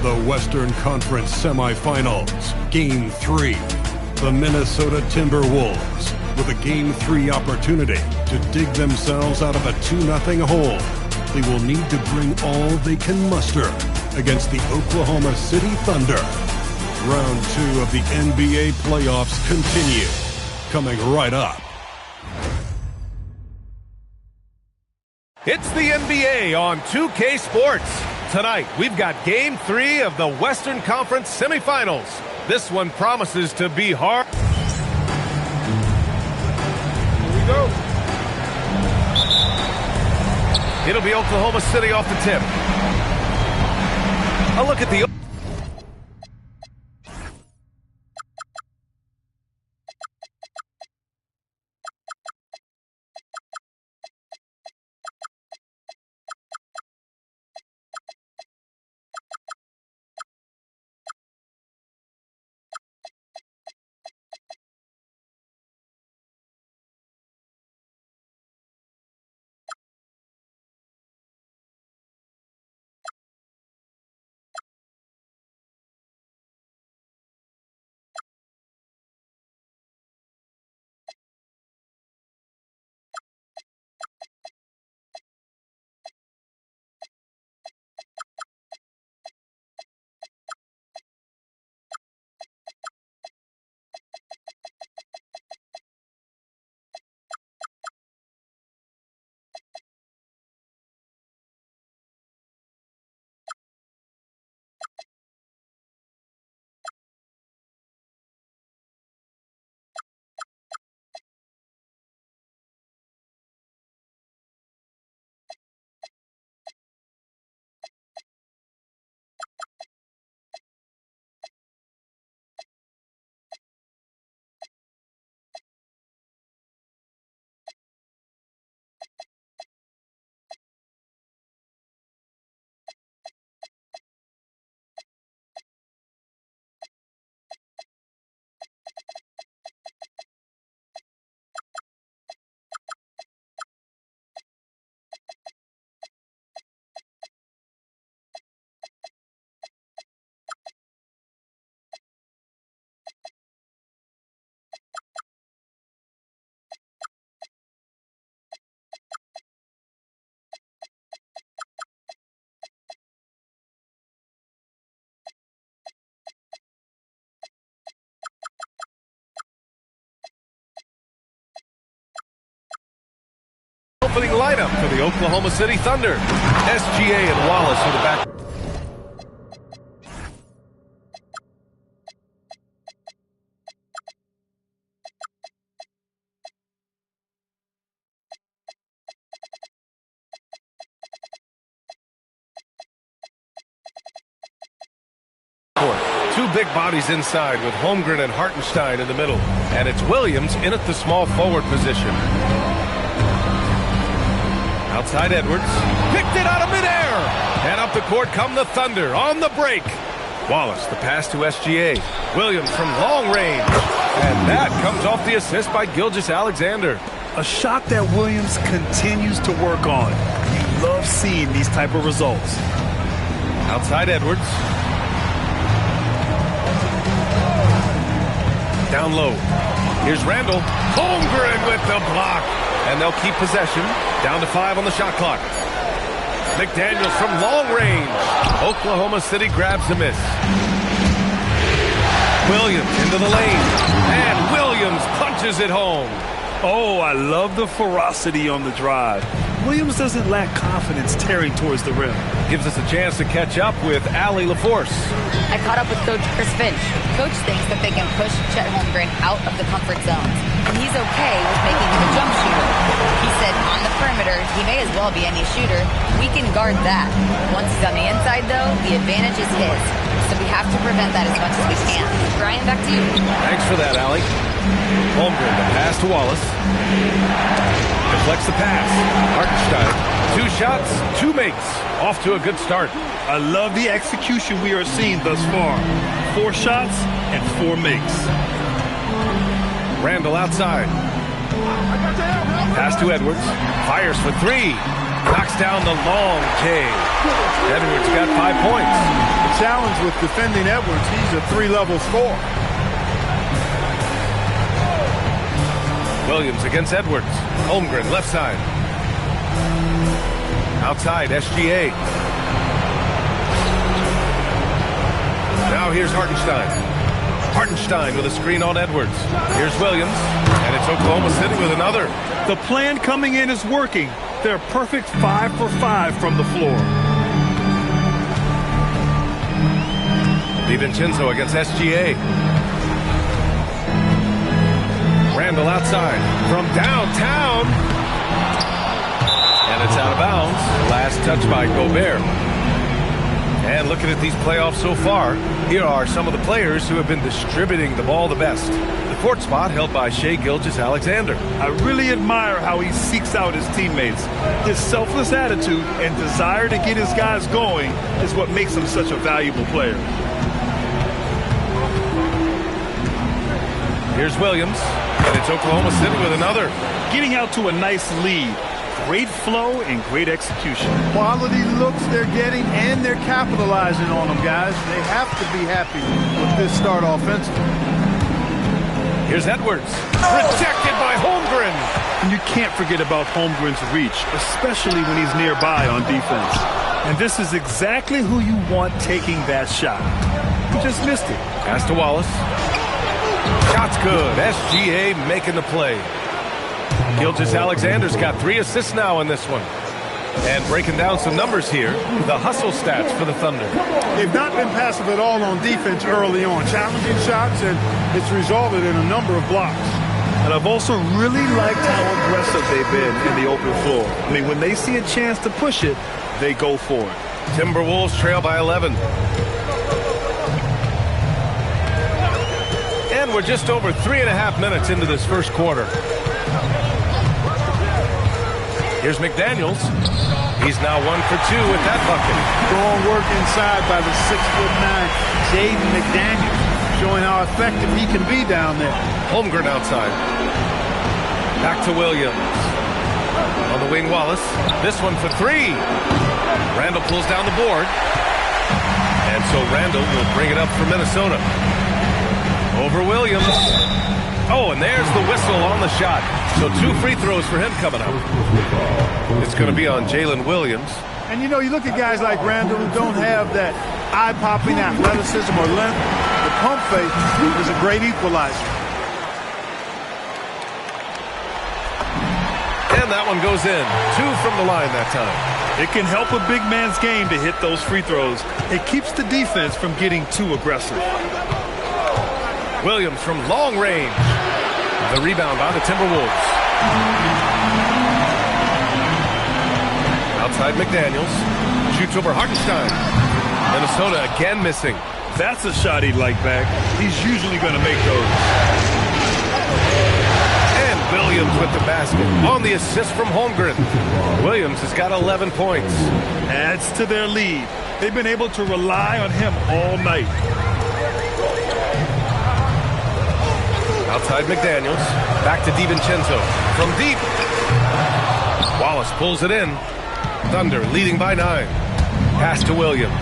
The Western Conference Semifinals, Game 3. The Minnesota Timberwolves, with a Game 3 opportunity to dig themselves out of a 2-0 hole. They will need to bring all they can muster against the Oklahoma City Thunder. Round 2 of the NBA playoffs continue, coming right up. It's the NBA on 2K Sports. Tonight, we've got Game 3 of the Western Conference Semifinals. This one promises to be hard. Here we go. It'll be Oklahoma City off the tip. A look at the... opening lineup for the Oklahoma City Thunder. SGA and Wallace for the back. Two big bodies inside with Holmgren and Hartenstein in the middle. And it's Williams in at the small forward position. Outside Edwards. Picked it out of midair. And up the court come the Thunder on the break. Wallace, the pass to SGA. Williams from long range. And that comes off the assist by Gilgeous-Alexander. A shot that Williams continues to work on. You love seeing these type of results. Outside Edwards. Down low. Here's Randall. Holmgren with the block. And they'll keep possession. Down to 5 on the shot clock. McDaniels from long range. Oklahoma City grabs the miss. Williams into the lane. And Williams punches it home. Oh, I love the ferocity on the drive. Williams doesn't lack confidence tearing towards the rim. Gives us a chance to catch up with Allie LaForce. I caught up with Coach Chris Finch. Coach thinks that they can push Chet Holmgren out of the comfort zones, and he's okay with making him a jump shooter. He said on the perimeter, he may as well be any shooter. We can guard that. Once he's on the inside, though, the advantage is his. So we have to prevent that as much as we can. Brian, back to you. Thanks for that, Allie. Holmgren, the pass to Wallace. Deflects the pass. Hartenstein, 2 shots, 2 makes. Off to a good start. I love the execution we are seeing thus far. 4 shots and 4 makes. Randall outside. Pass to Edwards. Fires for 3. Knocks down the long K. Edwards got 5 points. The challenge with defending Edwards, he's a 3-level scorer. Williams against Edwards. Holmgren left side. Outside SGA. Now here's Hartenstein. Hartenstein with a screen on Edwards. Here's Williams. And it's Oklahoma City with another. The plan coming in is working. They're perfect 5 for 5 from the floor. DiVincenzo against SGA. Randall outside from downtown. And it's out of bounds. Last touch by Gobert. And looking at these playoffs so far, here are some of the players who have been distributing the ball the best. The court spot held by Shai Gilgeous-Alexander. I really admire how he seeks out his teammates. His selfless attitude and desire to get his guys going is what makes him such a valuable player. Here's Williams, and it's Oklahoma City with another. Getting out to a nice lead. Great flow and great execution. Quality looks they're getting, and they're capitalizing on them, guys. They have to be happy with this start offensively. Here's Edwards. Rejected by Holmgren. And you can't forget about Holmgren's reach, especially when he's nearby on defense. And this is exactly who you want taking that shot. He just missed it. Pass to Wallace. Shot's good. SGA making the play. Gilgeous-Alexander's got 3 assists now in this one. And breaking down some numbers here, the hustle stats for the Thunder. They've not been passive at all on defense early on. Challenging shots, and it's resulted in a number of blocks. And I've also really liked how aggressive they've been in the open floor. I mean, when they see a chance to push it, they go for it. Timberwolves trail by 11. And we're just over 3.5 minutes into this first quarter. Here's McDaniels. He's now 1 for 2 with that bucket. Strong work inside by the 6'9" Jaden McDaniels, showing how effective he can be down there. Holmgren outside. Back to Williams. On the wing, Wallace. This one for 3. Randall pulls down the board. And so Randall will bring it up for Minnesota. Over Williams. Oh, and there's the whistle on the shot. So 2 free throws for him coming up. It's going to be on Jalen Williams. And, you know, you look at guys like Randall who don't have that eye-popping athleticism or length. The pump fake is a great equalizer. And that one goes in. 2 from the line that time. It can help a big man's game to hit those free throws. It keeps the defense from getting too aggressive. Williams from long range. The rebound by the Timberwolves. Outside McDaniels. Shoots over Hartenstein. Minnesota again missing. That's a shot he'd like back. He's usually going to make those. And Williams with the basket on the assist from Holmgren. Williams has got 11 points. Adds to their lead. They've been able to rely on him all night. Outside McDaniels. Back to DiVincenzo. From deep. Wallace pulls it in. Thunder leading by 9. Pass to Williams.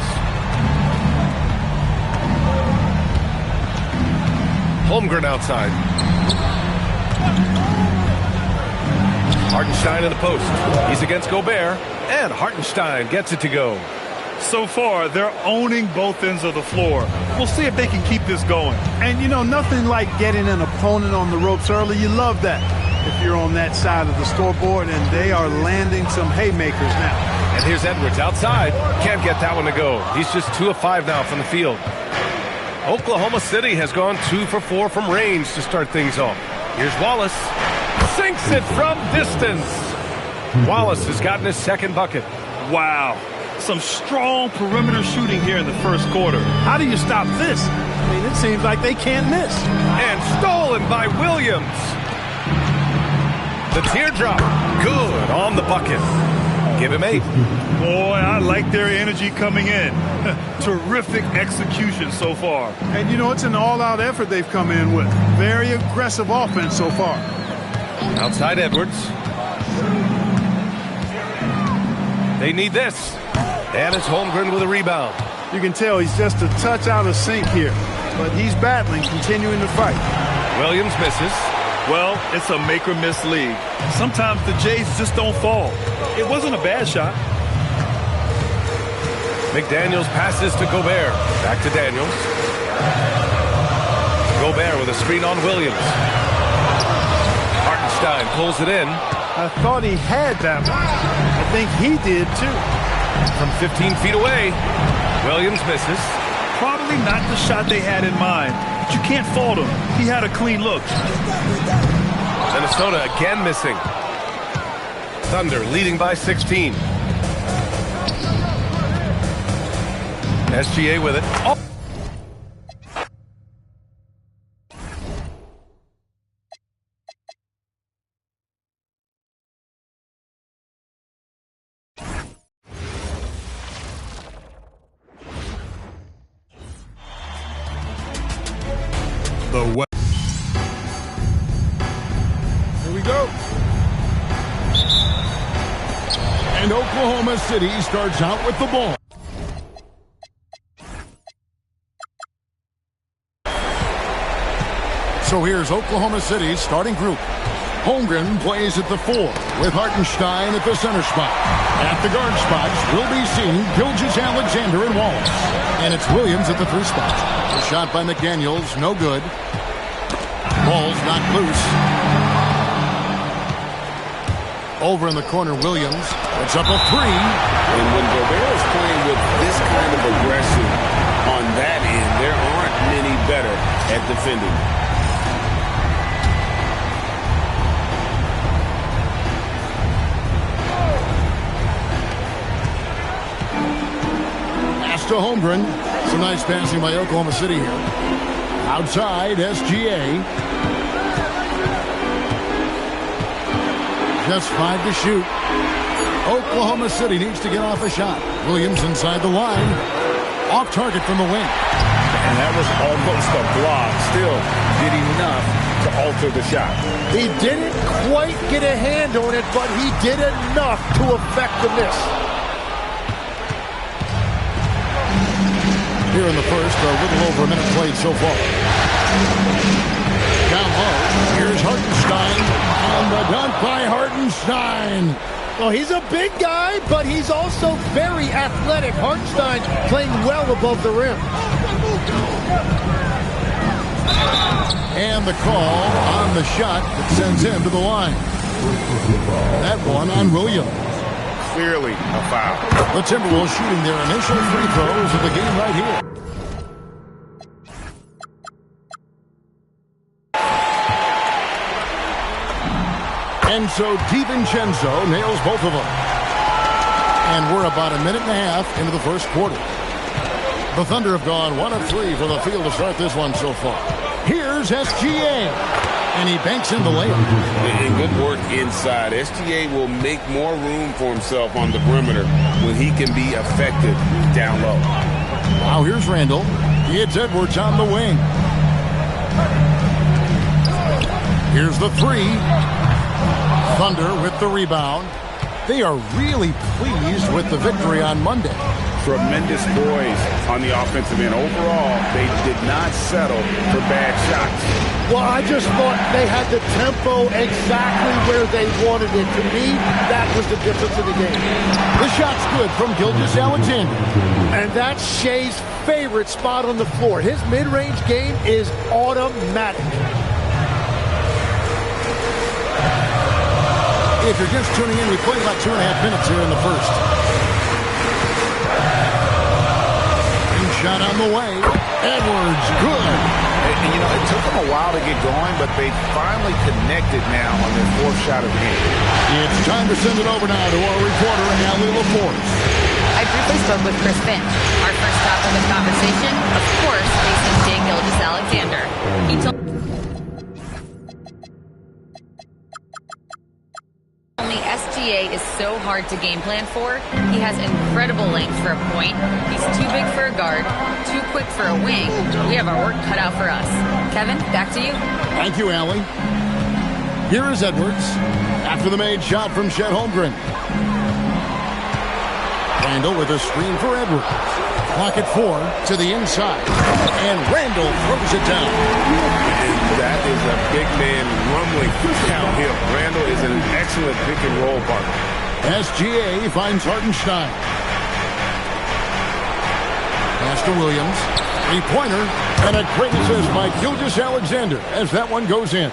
Holmgren outside. Hartenstein in the post. He's against Gobert. And Hartenstein gets it to go. So far, they're owning both ends of the floor. We'll see if they can keep this going. And, you know, nothing like getting an opponent on the ropes early. You love that if you're on that side of the scoreboard, and they are landing some haymakers now. And here's Edwards outside. Can't get that one to go. He's just 2 of 5 now from the field. Oklahoma City has gone 2 for 4 from range to start things off. Here's Wallace. Sinks it from distance. Wallace has gotten his second bucket. Wow. Some strong perimeter shooting here in the first quarter. How do you stop this? I mean, it seems like they can't miss. And stolen by Williams. The teardrop. Good on the bucket. Give him 8. Boy, I like their energy coming in. Terrific execution so far. And, you know, it's an all-out effort they've come in with. Very aggressive offense so far. Outside Edwards. They need this. And it's Holmgren with a rebound. You can tell he's just a touch out of sync here. But he's battling, continuing to fight. Williams misses. Well, it's a make-or-miss league. Sometimes the Jays just don't fall. It wasn't a bad shot. McDaniels passes to Gobert. Back to Daniels. Gobert with a screen on Williams. Hartenstein pulls it in. I thought he had that one. I think he did, too. From 15 feet away, Williams misses. Probably not the shot they had in mind, but you can't fault him. He had a clean look. Minnesota again missing. Thunder leading by 16. SGA with it. Oh. The West. Here we go. And Oklahoma City starts out with the ball. So here's Oklahoma City's starting group. Holmgren plays at the 4 with Hartenstein at the center spot. At the guard spots will be seen Gilgeous-Alexander and Wallace. And it's Williams at the 3 spot. A shot by McDaniels, no good. Ball's not loose. Over in the corner, Williams. It's up a 3. And when Gobert is playing with this kind of aggression on that end, there aren't many better at defending. Pass to Holmgren. Some nice passing by Oklahoma City here. Outside, SGA. Just 5 to shoot. Oklahoma City needs to get off a shot. Williams inside the line. Off target from the wing. And that was almost a block. Still did enough to alter the shot. He didn't quite get a hand on it, but he did enough to affect the miss. Here in the first, a little over a minute played so far. Down low, here's Hartenstein, and the dunk by Hartenstein. Well, he's a big guy, but he's also very athletic. Hartenstein playing well above the rim. And the call on the shot that sends him to the line. That one on Williams. Clearly a foul. The Timberwolves shooting their initial free throws of the game right here. And so DiVincenzo nails both of them. And we're about a minute and a half into the first quarter. The Thunder have gone 1 of 3 from the field to start this one so far. Here's SGA. And he banks in the layup. And good work inside. SGA will make more room for himself on the perimeter when he can be effective down low. Now here's Randall. It's Edwards on the wing. Here's the three. Thunder with the rebound. They are really pleased with the victory on Monday. Tremendous poise on the offensive end. Overall, they did not settle for bad shots. Well, I just thought they had the tempo exactly where they wanted it. To me, that was the difference in the game. The shot's good from Gilgeous-Alexander. And that's Shea's favorite spot on the floor. His mid-range game is automatic. If you're just tuning in, we played about 2.5 minutes here in the first. Shot on the way. Edwards, good. And, you know, it took them a while to get going, but they finally connected now on their fourth shot of the game. It's time to send it over now to our reporter, Allie LaForce. I briefly spoke with Chris Finch. Our first topic of conversation, of course, facing Shai Gilgeous-Alexander. He told me SGA is so hard to game plan for. He has incredible length for a point. He's too big for a guard, too quick for a wing. We have our work cut out for us. Kevin, back to you. Thank you, Allie. Here is Edwards after the made shot from Chet Holmgren. Randall with a screen for Edwards. Clock at 4 to the inside. And Randall throws it down. And that is a big man rumbling downhill. Randall is an excellent pick and roll partner. SGA finds Hartenstein. Pass to Williams. Three-pointer. And a great assist by Gilgeous-Alexander as that one goes in.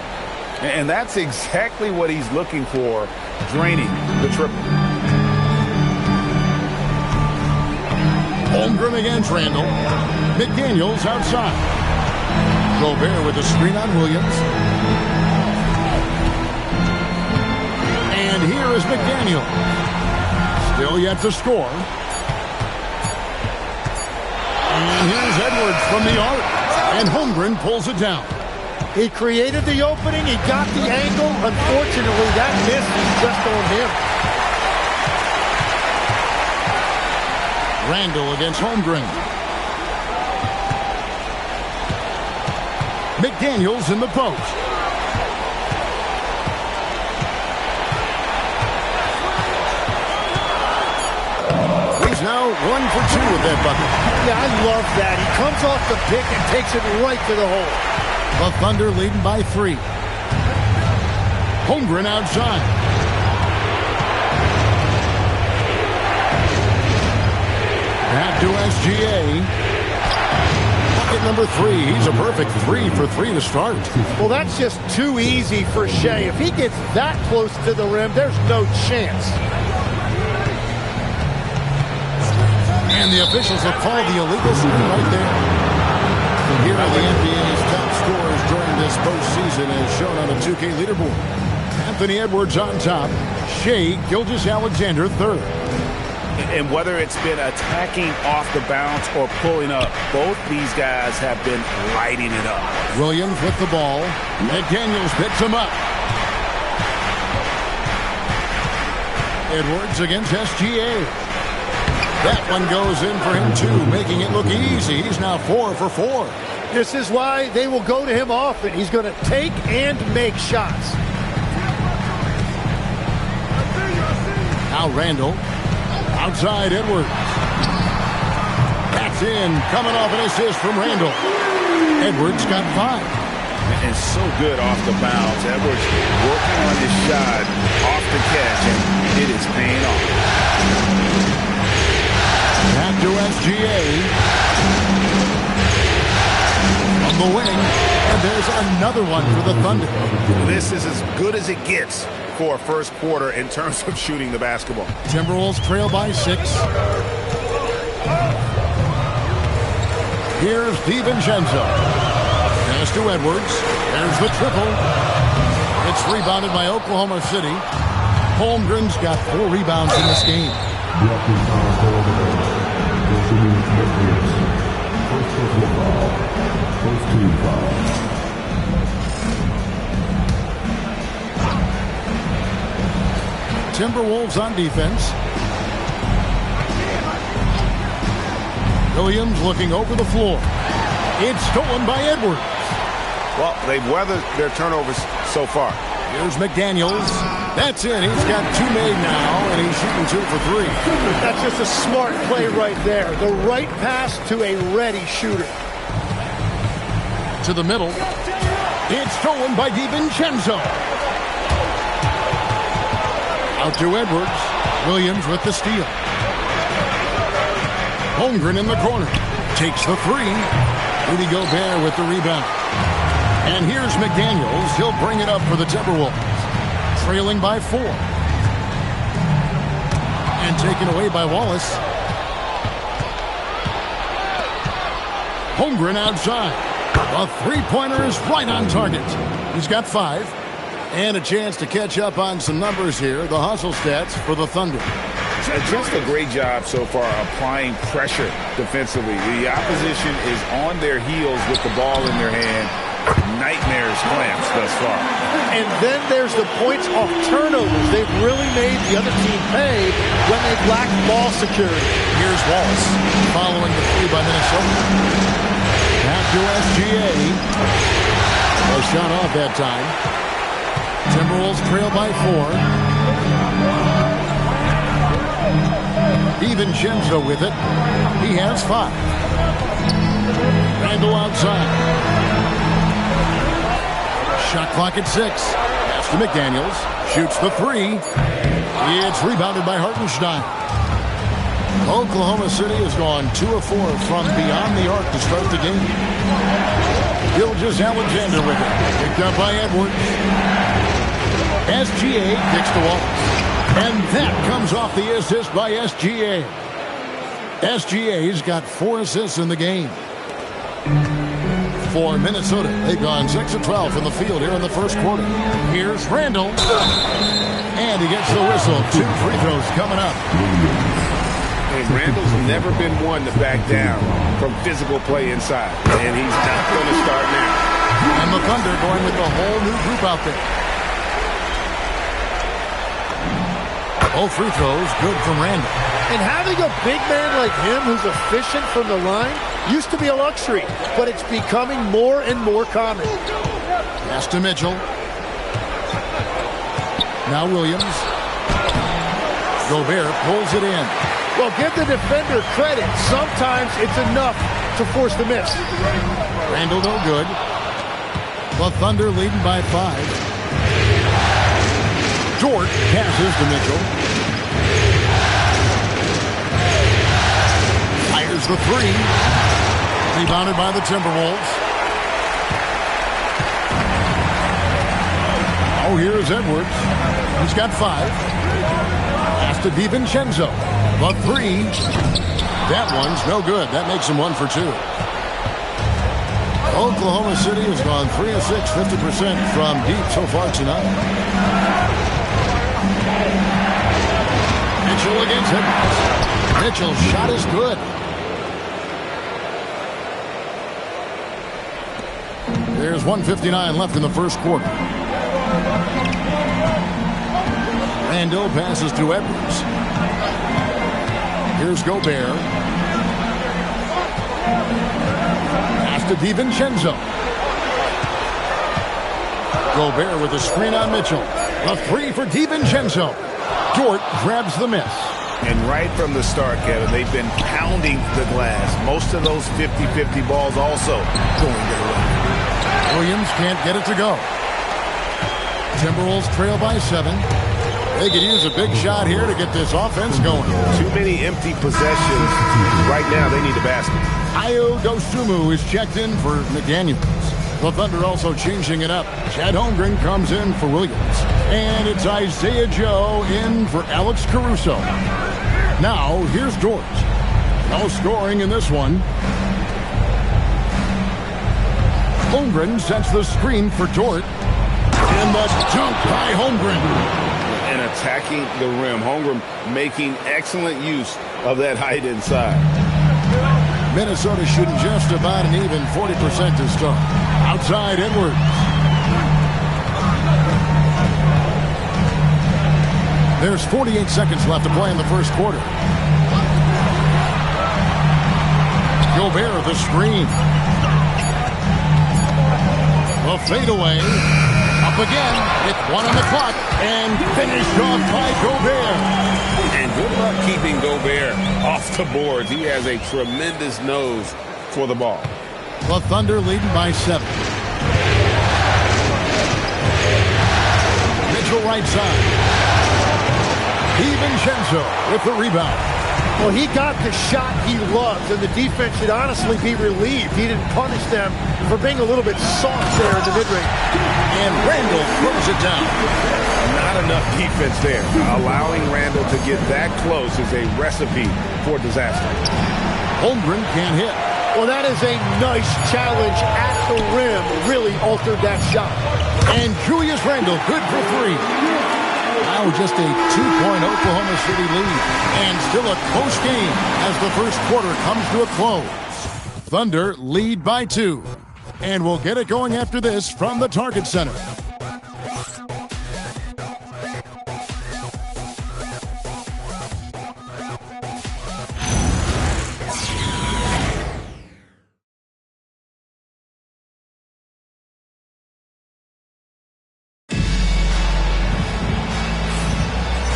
And that's exactly what he's looking for, draining the triple. Holmgren against Randall. McDaniels outside. Gobert with a screen on Williams. And here is McDaniel. Still yet to score. And here's Edwards from the arc. And Holmgren pulls it down. He created the opening. He got the angle. Unfortunately, that miss is just on him. Randall against Holmgren. McDaniels in the post. He's now 1 for 2 with that bucket. Yeah, I love that. He comes off the pick and takes it right to the hole. The Thunder leading by 3. Holmgren outside. Back to SGA. Bucket number 3. He's a perfect 3 for 3 to start. Well, that's just too easy for Shai. If he gets that close to the rim, there's no chance. And the officials have called the illegal screen right there. Here are the NBA's top scorers during this postseason as shown on the 2K leaderboard. Anthony Edwards on top. Shai Gilgeous-Alexander third. And whether it's been attacking off the bounce or pulling up, both these guys have been lighting it up. Williams with the ball. McDaniels picks him up. Edwards against SGA. That one goes in for him too, making it look easy. He's now 4 for 4. This is why they will go to him often. He's going to take and make shots. Now Randall. Outside Edwards. That's in. Coming off an assist from Randall. Edwards got 5. And so good off the bounce. Edwards working on his shot off the catch, and it is paying off. Back to SGA. On the wing. And there's another one for the Thunder. This is as good as it gets for a first quarter in terms of shooting the basketball. Timberwolves trail by 6. Here's DiVincenzo. Pass to Edwards. There's the triple. It's rebounded by Oklahoma City. Holmgren's got 4 rebounds in this game. Timberwolves on defense. Williams looking over the floor. It's stolen by Edwards. Well, they've weathered their turnovers so far. Here's McDaniels. That's it. He's got 2 made now, and he's shooting 2 for 3. That's just a smart play right there. The right pass to a ready shooter. To the middle. It's stolen by DiVincenzo. Out to Edwards. Williams with the steal. Holmgren in the corner. Takes the 3. Rudy Gobert with the rebound. And here's McDaniels. He'll bring it up for the Timberwolves. Trailing by 4. And taken away by Wallace. Holmgren outside. A 3-pointer is right on target. He's got 5. And a chance to catch up on some numbers here. The hustle stats for the Thunder. Just a great job so far applying pressure defensively. The opposition is on their heels with the ball in their hand. Nightmares clamps thus far. And then there's the points off turnovers. They've really made the other team pay when they've lacked ball security. Here's Wallace following the 3 by Minnesota. Back to SGA. A shot off that time. Timberwolves trail by 4. DiVincenzo with it. He has 5. Randall outside. Shot clock at 6. Pass to McDaniels. Shoots the 3. It's rebounded by Hartenstein. Oklahoma City has gone 2 of 4 from beyond the arc to start the game. Gilgeous-Alexander with it. Picked up by Edwards. SGA kicks to Wallace. And that comes off the assist by SGA. SGA's got 4 assists in the game. For Minnesota, they've gone 6 of 12 from the field here in the first quarter. Here's Randall. And he gets the whistle. 2 free throws coming up. And Randall's never been one to back down from physical play inside. And he's not going to start now. And the Thunder going with the whole new group out there. All free throws good from Randall. And having a big man like him who's efficient from the line used to be a luxury, but it's becoming more and more common. Pass to Mitchell. Now Williams. Gobert pulls it in. Well, give the defender credit. Sometimes it's enough to force the miss. Randall no good. The Thunder leading by 5. Dort passes to Mitchell. Fires the 3. Rebounded by the Timberwolves. Oh, here's Edwards. He's got 5. Pass to DiVincenzo. The 3. That one's no good. That makes him 1 for 2. Oklahoma City has gone 3 of 6, 50% from deep so far tonight. Mitchell against Edwards. Mitchell's shot is good. There's 1:59 left in the first quarter. Randall passes to Edwards. Here's Gobert. Pass to DiVincenzo. Gobert with a screen on Mitchell. A 3 for DiVincenzo. Dort grabs the miss. And right from the start, Kevin, they've been pounding the glass. Most of those 50-50 balls also going their way. Williams can't get it to go. Timberwolves trail by 7. They could use a big shot here to get this offense going. Too many empty possessions. Right now, they need a basket. Ayo Dosunmu is checked in for McDaniels. The Thunder also changing it up. Chad Holmgren comes in for Williams. And it's Isaiah Joe in for Alex Caruso. Now, here's Dort. No scoring in this one. Holmgren sets the screen for Dort. And the dunk by Holmgren. And attacking the rim. Holmgren making excellent use of that height inside. Minnesota shooting just about an even 40% to start. Outside Edwards. There's 48 seconds left to play in the first quarter. Gobert, the screen. The fadeaway. Up again. It's 1 on the clock. And finished off by Gobert. And good luck keeping Gobert off the boards. He has a tremendous nose for the ball. The Thunder leading by 7. Mitchell right side. DiVincenzo with the rebound. Well, he got the shot he loves, and the defense should honestly be relieved. He didn't punish them for being a little bit soft there in the mid-range. And Randall throws it down. Not enough defense there. Allowing Randall to get that close is a recipe for disaster. Holmgren can't hit. Well, that is a nice challenge at the rim. Really altered that shot. And Julius Randle good for 3. Now just a 2-point Oklahoma City lead. And still a close game as the first quarter comes to a close. Thunder lead by 2. And we'll get it going after this from the Target Center.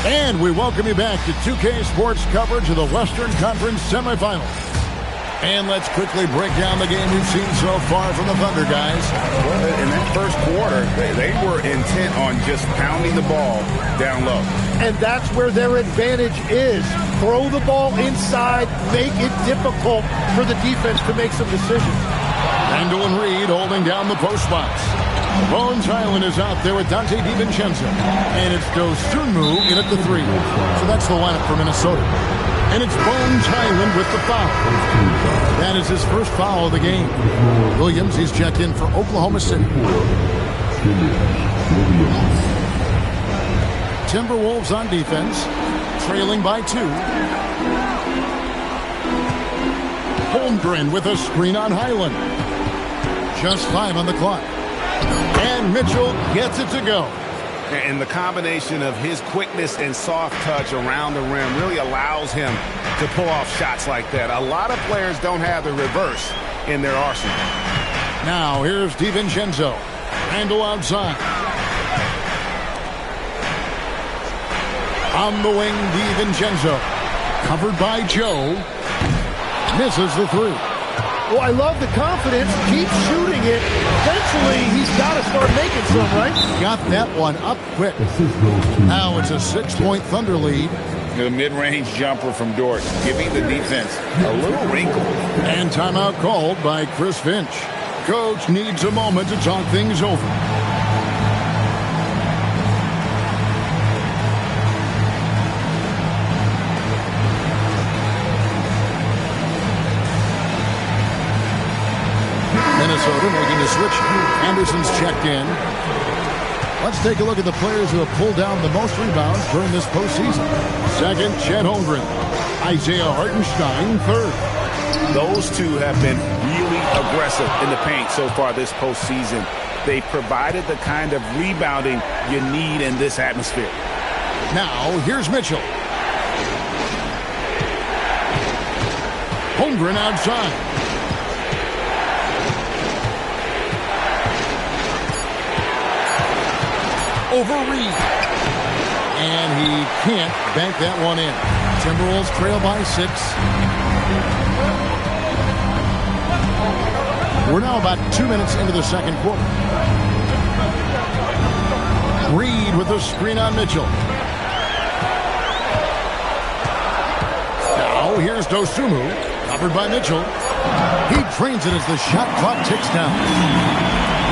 And we welcome you back to 2K Sports coverage of the Western Conference semifinals. And let's quickly break down the game we've seen so far from the Thunder, guys. Well, in that first quarter, they were intent on just pounding the ball down low. And that's where their advantage is. Throw the ball inside, make it difficult for the defense to make some decisions. Randall and Reed holding down the post box. Bones Highland is out there with Dante DiVincenzo. And it's Dosunmu in at the 3. So that's the lineup for Minnesota. And it's Bones Highland with the foul. That is his first foul of the game. Williams, he's checked in for Oklahoma City. Timberwolves on defense, trailing by 2. Holmgren with a screen on Highland. Just 5 on the clock. And Mitchell gets it to go. And the combination of his quickness and soft touch around the rim really allows him to pull off shots like that. A lot of players don't have the reverse in their arsenal. Now here's DiVincenzo. Randall outside. On the wing, DiVincenzo. Covered by Joe. Misses the 3. Well, I love the confidence. Keep shooting it. Eventually, he's got to start making some, right? Got that one up quick. Now it's a 6-point Thunder lead. The mid-range jumper from Dort, giving the defense a little wrinkle. And timeout called by Chris Finch. Coach needs a moment to talk things over. Minnesota making the switch. Anderson's checked in. Let's take a look at the players who have pulled down the most rebounds during this postseason. Second, Chet Holmgren. Isaiah Hartenstein, third. Those two have been really aggressive in the paint so far this postseason. They provided the kind of rebounding you need in this atmosphere. Now, here's Mitchell. Holmgren outside. Over Reed. And he can't bank that one in. Timberwolves trail by 6. We're now about 2 minutes into the second quarter. Reed with the screen on Mitchell. Now here's Dosunmu, covered by Mitchell. He drains it as the shot clock ticks down.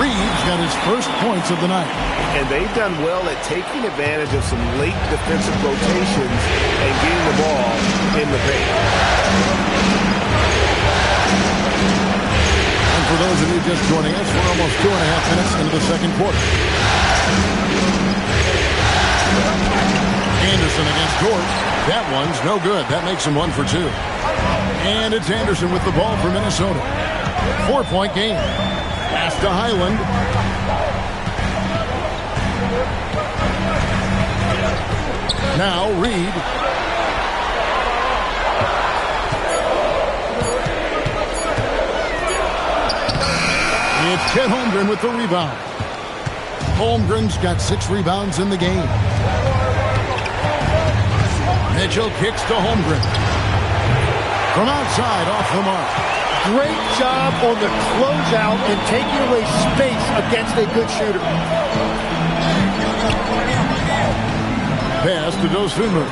Reed's got his first points of the night. And they've done well at taking advantage of some late defensive rotations and getting the ball in the paint. And for those of you just joining us, we're almost 2.5 minutes into the second quarter. Anderson against Dort. That one's no good. That makes him 1 for 2. And it's Anderson with the ball for Minnesota. 4-point game. Pass to Highland. Now Reed. It's Chet Holmgren with the rebound. Holmgren's got 6 rebounds in the game. Mitchell kicks to Holmgren. From outside, off the mark. Great job on the closeout and taking away space against a good shooter. Pass to Dosunmu.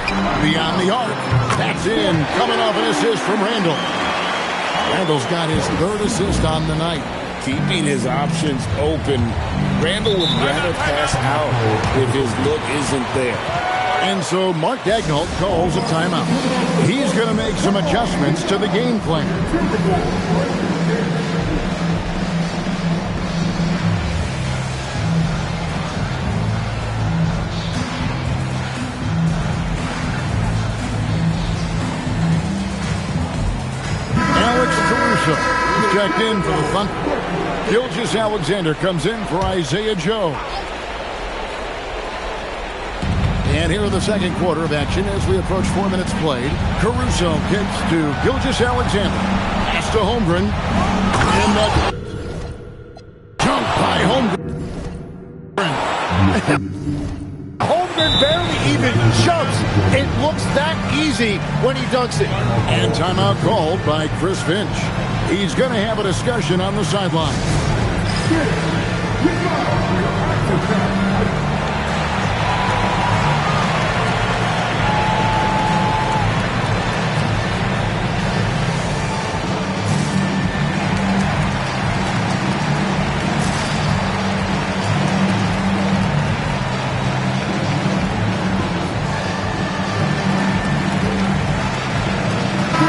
Beyond the arc. That's in. Coming off an assist from Randall. Randall's got his 3rd assist on the night. Keeping his options open. Randall would rather pass out if his look isn't there. And so Mark Daigneault calls a timeout. He's going to make some adjustments to the game plan. Alex Caruso is checked in for the Thunder. Gilgeous-Alexander comes in for Isaiah Joe. And here in the second quarter of action as we approach 4 minutes played. Caruso kicks to Gilgeous-Alexander. Pass to Holmgren. And that jump by Holmgren. Holmgren barely even jumps. It looks that easy when he dunks it. And timeout called by Chris Finch. He's going to have a discussion on the sideline.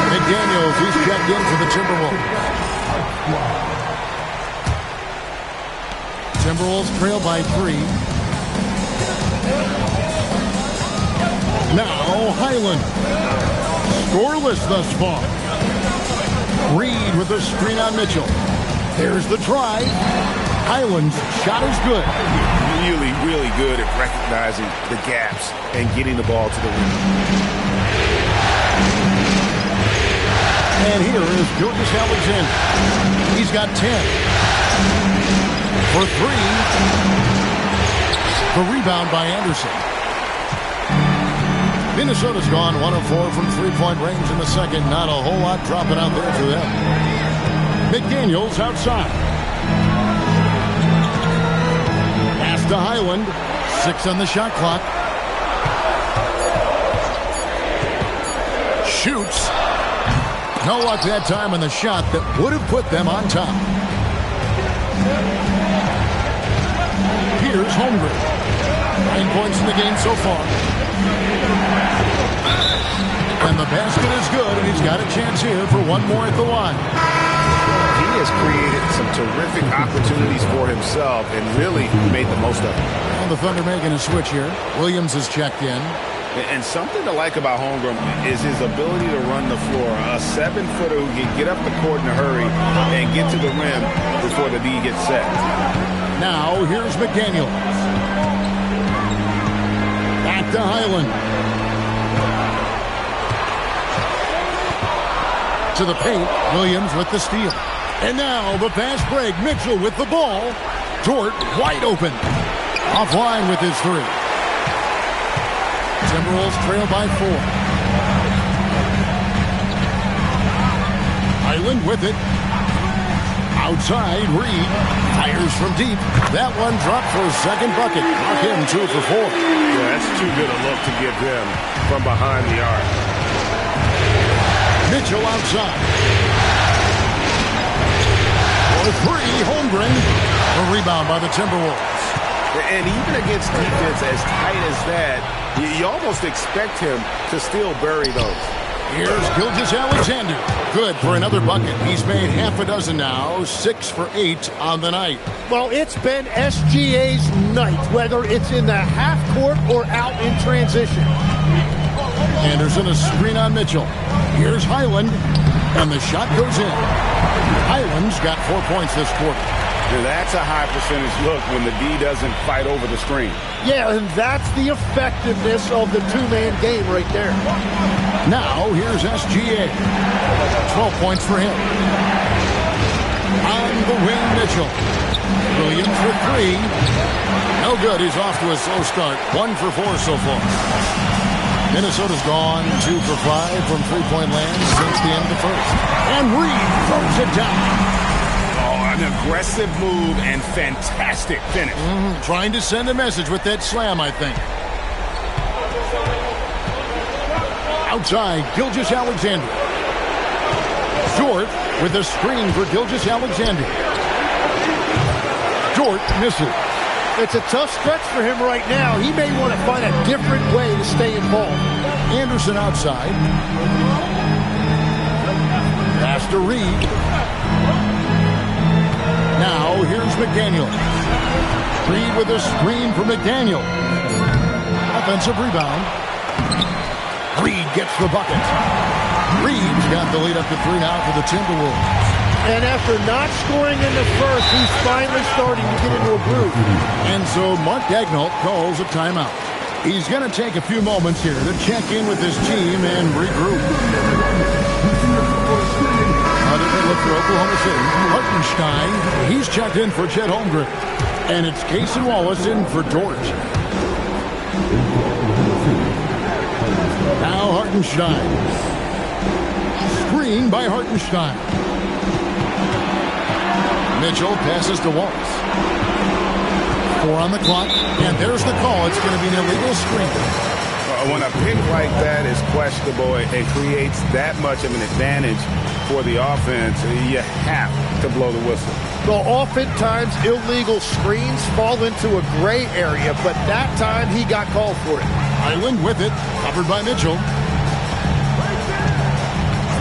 McDaniels, he's checked in for the Timberwolves. Timberwolves trail by 3. Now Highland. Scoreless thus far. Reed with a screen on Mitchell. There's the try. Highland's shot is good. Really, really good at recognizing the gaps and getting the ball to the rim. And here is Gilgeous-Alexander. He's got 10. For 3. The rebound by Anderson. Minnesota's gone 1 of 4 from 3-point range in the second. Not a whole lot dropping out there for them. McDaniels outside. Pass to Highland. 6 on the shot clock. Shoots. No luck that time on the shot that would have put them on top. Here's Holmgren. 9 points in the game so far. And the basket is good, and he's got a chance here for one more at the line. He has created some terrific opportunities for himself and really made the most of it. And the Thunder making a switch here. Williams is checked in. And something to like about Holmgren is his ability to run the floor. A 7-footer who can get up the court in a hurry and get to the rim before the D gets set. Now, here's McDaniels. Back to Highland. To the paint. Williams with the steal. And now the fast break. Mitchell with the ball. Dort wide open. Offline with his 3. Timberwolves trail by 4. Highland with it. Outside, Reed fires from deep. That one dropped for a second bucket. Knock him 2 for 4. Yeah, that's too good a look to give them from behind the arc. Mitchell outside. For 3, Holmgren. A rebound by the Timberwolves. And even against defense as tight as that, you almost expect him to still bury those. Here's Gilgeous-Alexander. Good for another bucket. He's made half a dozen now. 6 for 8 on the night. Well, it's been SGA's night, whether it's in the half court or out in transition. Anderson a screen on Mitchell. Here's Highland. And the shot goes in. Highland's got 4 points this quarter. Now that's a high percentage look when the D doesn't fight over the screen. Yeah, and that's the effectiveness of the two-man game right there. Now, here's SGA. 12 points for him. On the wing, Mitchell. Williams for three. No good. He's off to a slow start. 1 for 4 so far. Minnesota's gone 2 for 5 from three-point land since the end of the first. And Reed throws it down. An aggressive move and fantastic finish. Trying to send a message with that slam, I think. Outside, Gilgeous-Alexander. Short with a screen for Gilgeous-Alexander. Short misses. It's a tough stretch for him right now. He may want to find a different way to stay involved. Anderson outside. Pass to Reed. Now, here's McDaniel. Reed with a screen for McDaniel. Offensive rebound. Reed gets the bucket. Reed's got the lead up to 3 now for the Timberwolves. And after not scoring in the first, he's finally starting to get into a groove. And so Mark Daigneault calls a timeout. He's going to take a few moments here to check in with his team and regroup. Look for Oklahoma City. Hartenstein, he's checked in for Chet Holmgren. And it's Cason Wallace in for George. Now Hartenstein. Screen by Hartenstein. Mitchell passes to Wallace. 4 on the clock. And there's the call. It's going to be an illegal screen. When a pick like that is questionable and creates that much of an advantage for the offense, you have to blow the whistle. Well, oftentimes illegal screens fall into a gray area, but that time he got called for it. Island with it, covered by Mitchell.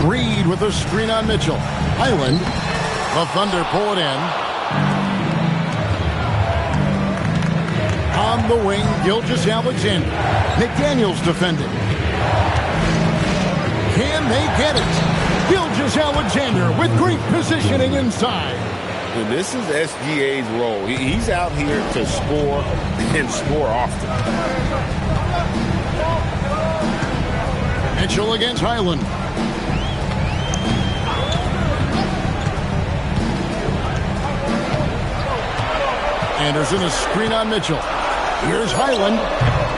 Reed with a screen on Mitchell. Island, the Thunder pull it in. On the wing, Gilgeous-Alexander. McDaniel's defending. Can they get it? Gilgeous-Alexander with great positioning inside. And this is SGA's role. He's out here to score and score often. Mitchell against Highland. Anderson, a screen on Mitchell. Here's Highland.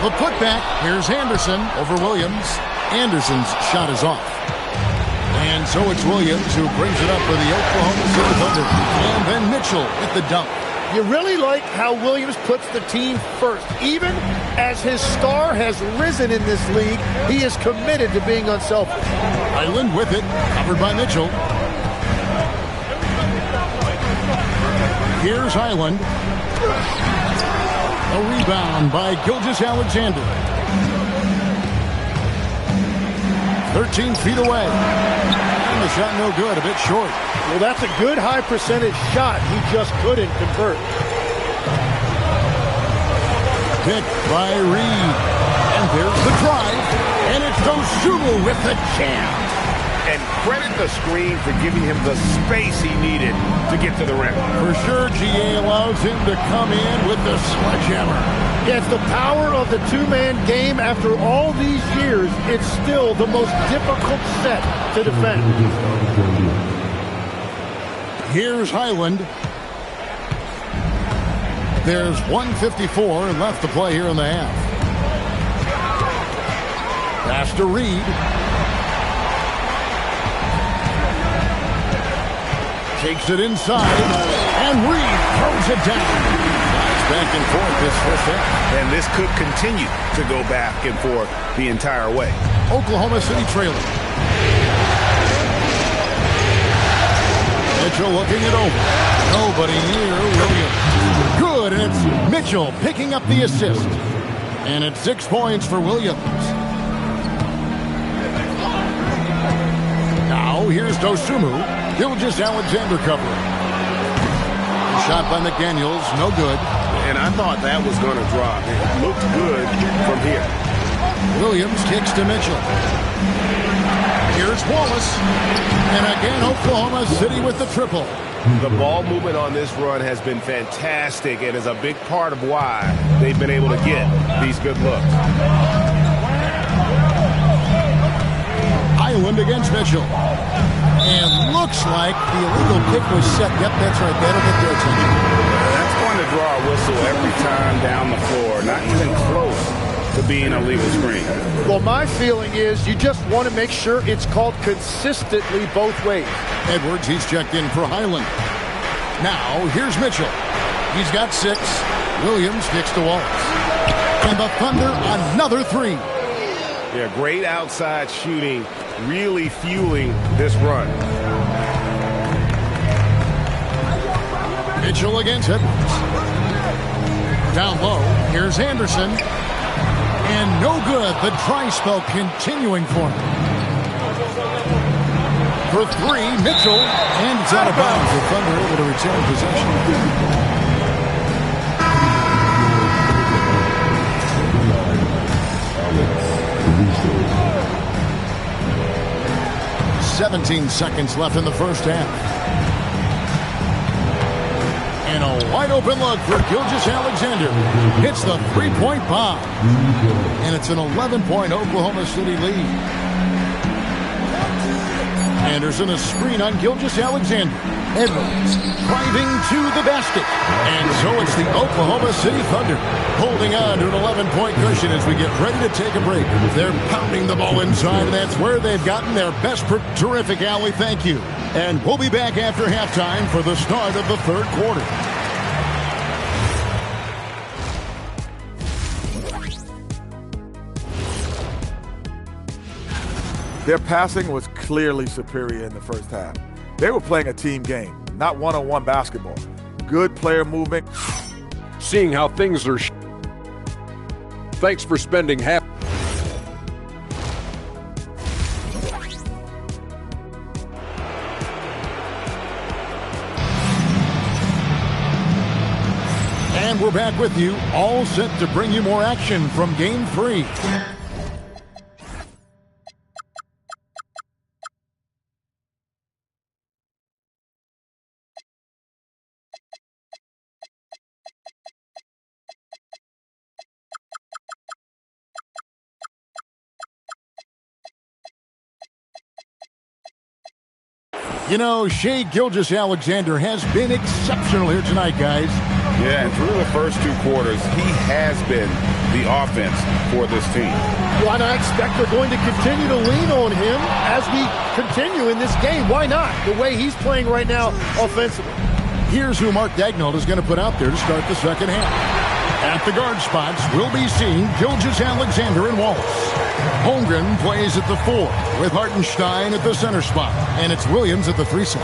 The putback. Here's Anderson over Williams. Anderson's shot is off. And so it's Williams who brings it up for the Oklahoma City Thunder. And then Mitchell with the dunk. You really like how Williams puts the team first. Even as his star has risen in this league, he is committed to being unselfish. Highland with it, covered by Mitchell. Here's Highland. A rebound by Gilgeous-Alexander. 13 feet away. And the shot no good, a bit short. Well, that's a good high percentage shot. He just couldn't convert. Picked by Reed. And there's the drive. And it's Dosunmu with the jam. And credit the screen for giving him the space he needed to get to the rim. For sure, GA allows him to come in with the sledgehammer. Yeah, it's the power of the two-man game. After all these years, it's still the most difficult set to defend. Here's Highland. There's 1:54 left to play here in the half. Pass to Reed. Takes it inside, and Reed throws it down. It's back and forth this first half. And this could continue to go back and forth the entire way. Oklahoma City trailing. Mitchell looking it over. Nobody near Williams. Good, and it's Mitchell picking up the assist. And it's 6 points for Williams. Now here's Dosunmu. Gilgeous-Alexander covering. Shot by McDaniels, no good. And I thought that was going to drop. It looked good from here. Williams kicks to Mitchell. Here's Wallace. And again, Oklahoma City with the triple. The ball movement on this run has been fantastic and is a big part of why they've been able to get these good looks. Highland against Mitchell. And looks like the illegal kick was set. Yep, that's right. That'll get their attention. That's going to draw a whistle every time down the floor. Not even close to being a legal screen. Well, my feeling is you just want to make sure it's called consistently both ways. Edwards, he's checked in for Highland. Now, here's Mitchell. He's got 6. Williams kicks to Wallace. And the Thunder, another 3. Yeah, great outside shooting, really fueling this run. Mitchell against Edwards. Down low, here's Anderson. And no good. The dry spell continuing for him. For 3, Mitchell. And it's out of bounds. The Thunder able to retain possession. 17 seconds left in the first half. And a wide open look for Gilgeous-Alexander. Hits the three-point bomb. And it's an 11-point Oklahoma City lead. Anderson, a screen on Gilgeous-Alexander. Edwards driving to the basket. And so it's the Oklahoma City Thunder holding on to an 11-point cushion as we get ready to take a break. They're pounding the ball inside, and that's where they've gotten their best. Terrific, Allie. Thank you. And we'll be back after halftime for the start of the third quarter. Their passing was clearly superior in the first half. They were playing a team game, not one-on-one basketball. Good player movement. Seeing how things are. Thanks for spending half. And we're back with you, all set to bring you more action from Game 3. You know, Shai Gilgeous-Alexander has been exceptional here tonight, guys. Yeah, and through the first 2 quarters, he has been the offense for this team. Why not expect they're going to continue to lean on him as we continue in this game? Why not? The way he's playing right now offensively. Here's who Mark Daigneault is going to put out there to start the second half. At the guard spots, we'll be seeing Gilgeous-Alexander and Wallace. Holmgren plays at the 4 with Hartenstein at the center spot. And it's Williams at the 3 side.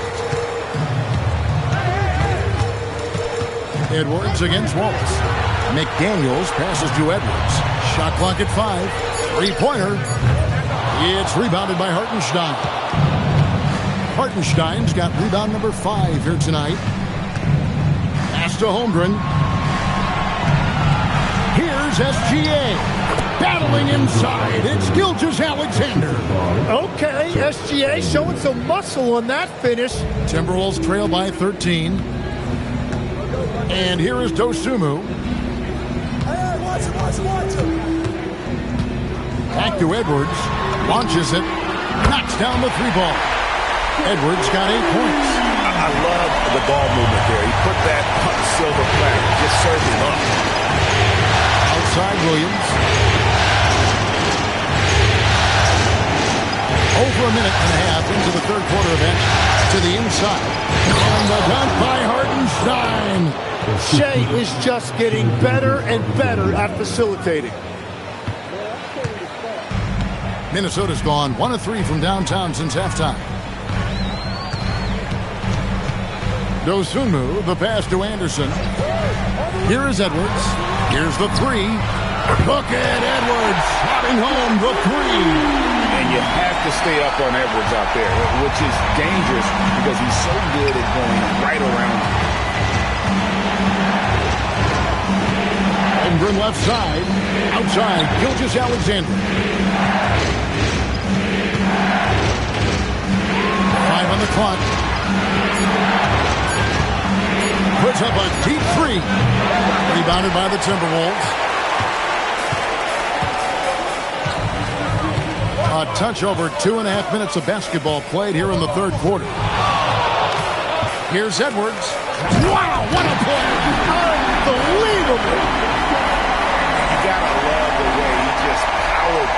Edwards against Wallace. McDaniels passes to Edwards. Shot clock at 5. Three-pointer. It's rebounded by Hartenstein. Hartenstein's got rebound number 5 here tonight. Pass to Holmgren. Here's SGA. Battling inside, it's Gilgeous-Alexander. Okay, SGA showing some muscle on that finish. Timberwolves trail by 13. And here is Dosunmu. Back to Edwards. Launches it. Knocks down the 3-ball. Edwards got 8 points. I love the ball movement there. He put that silver platter, just serving up. Outside Williams. Over a minute and a half into the third quarter of action. To the inside. And the dunk by Hartenstein. Shai is just getting better and better at facilitating. Minnesota's gone 1 of 3 from downtown since halftime. Dosunmu, the pass to Anderson. Here is Edwards. Here's the 3. Look at Edwards slotting home the 3. And you have to stay up on Edwards out there, which is dangerous because he's so good at going right around. Holmgren left side. Outside, Gilgeous-Alexander. 5 on the clock. puts up a deep three. Rebounded by the Timberwolves. A touch over 2.5 minutes of basketball played here in the third quarter. Here's Edwards. Wow, what a play! Unbelievable! You gotta love the way he just powered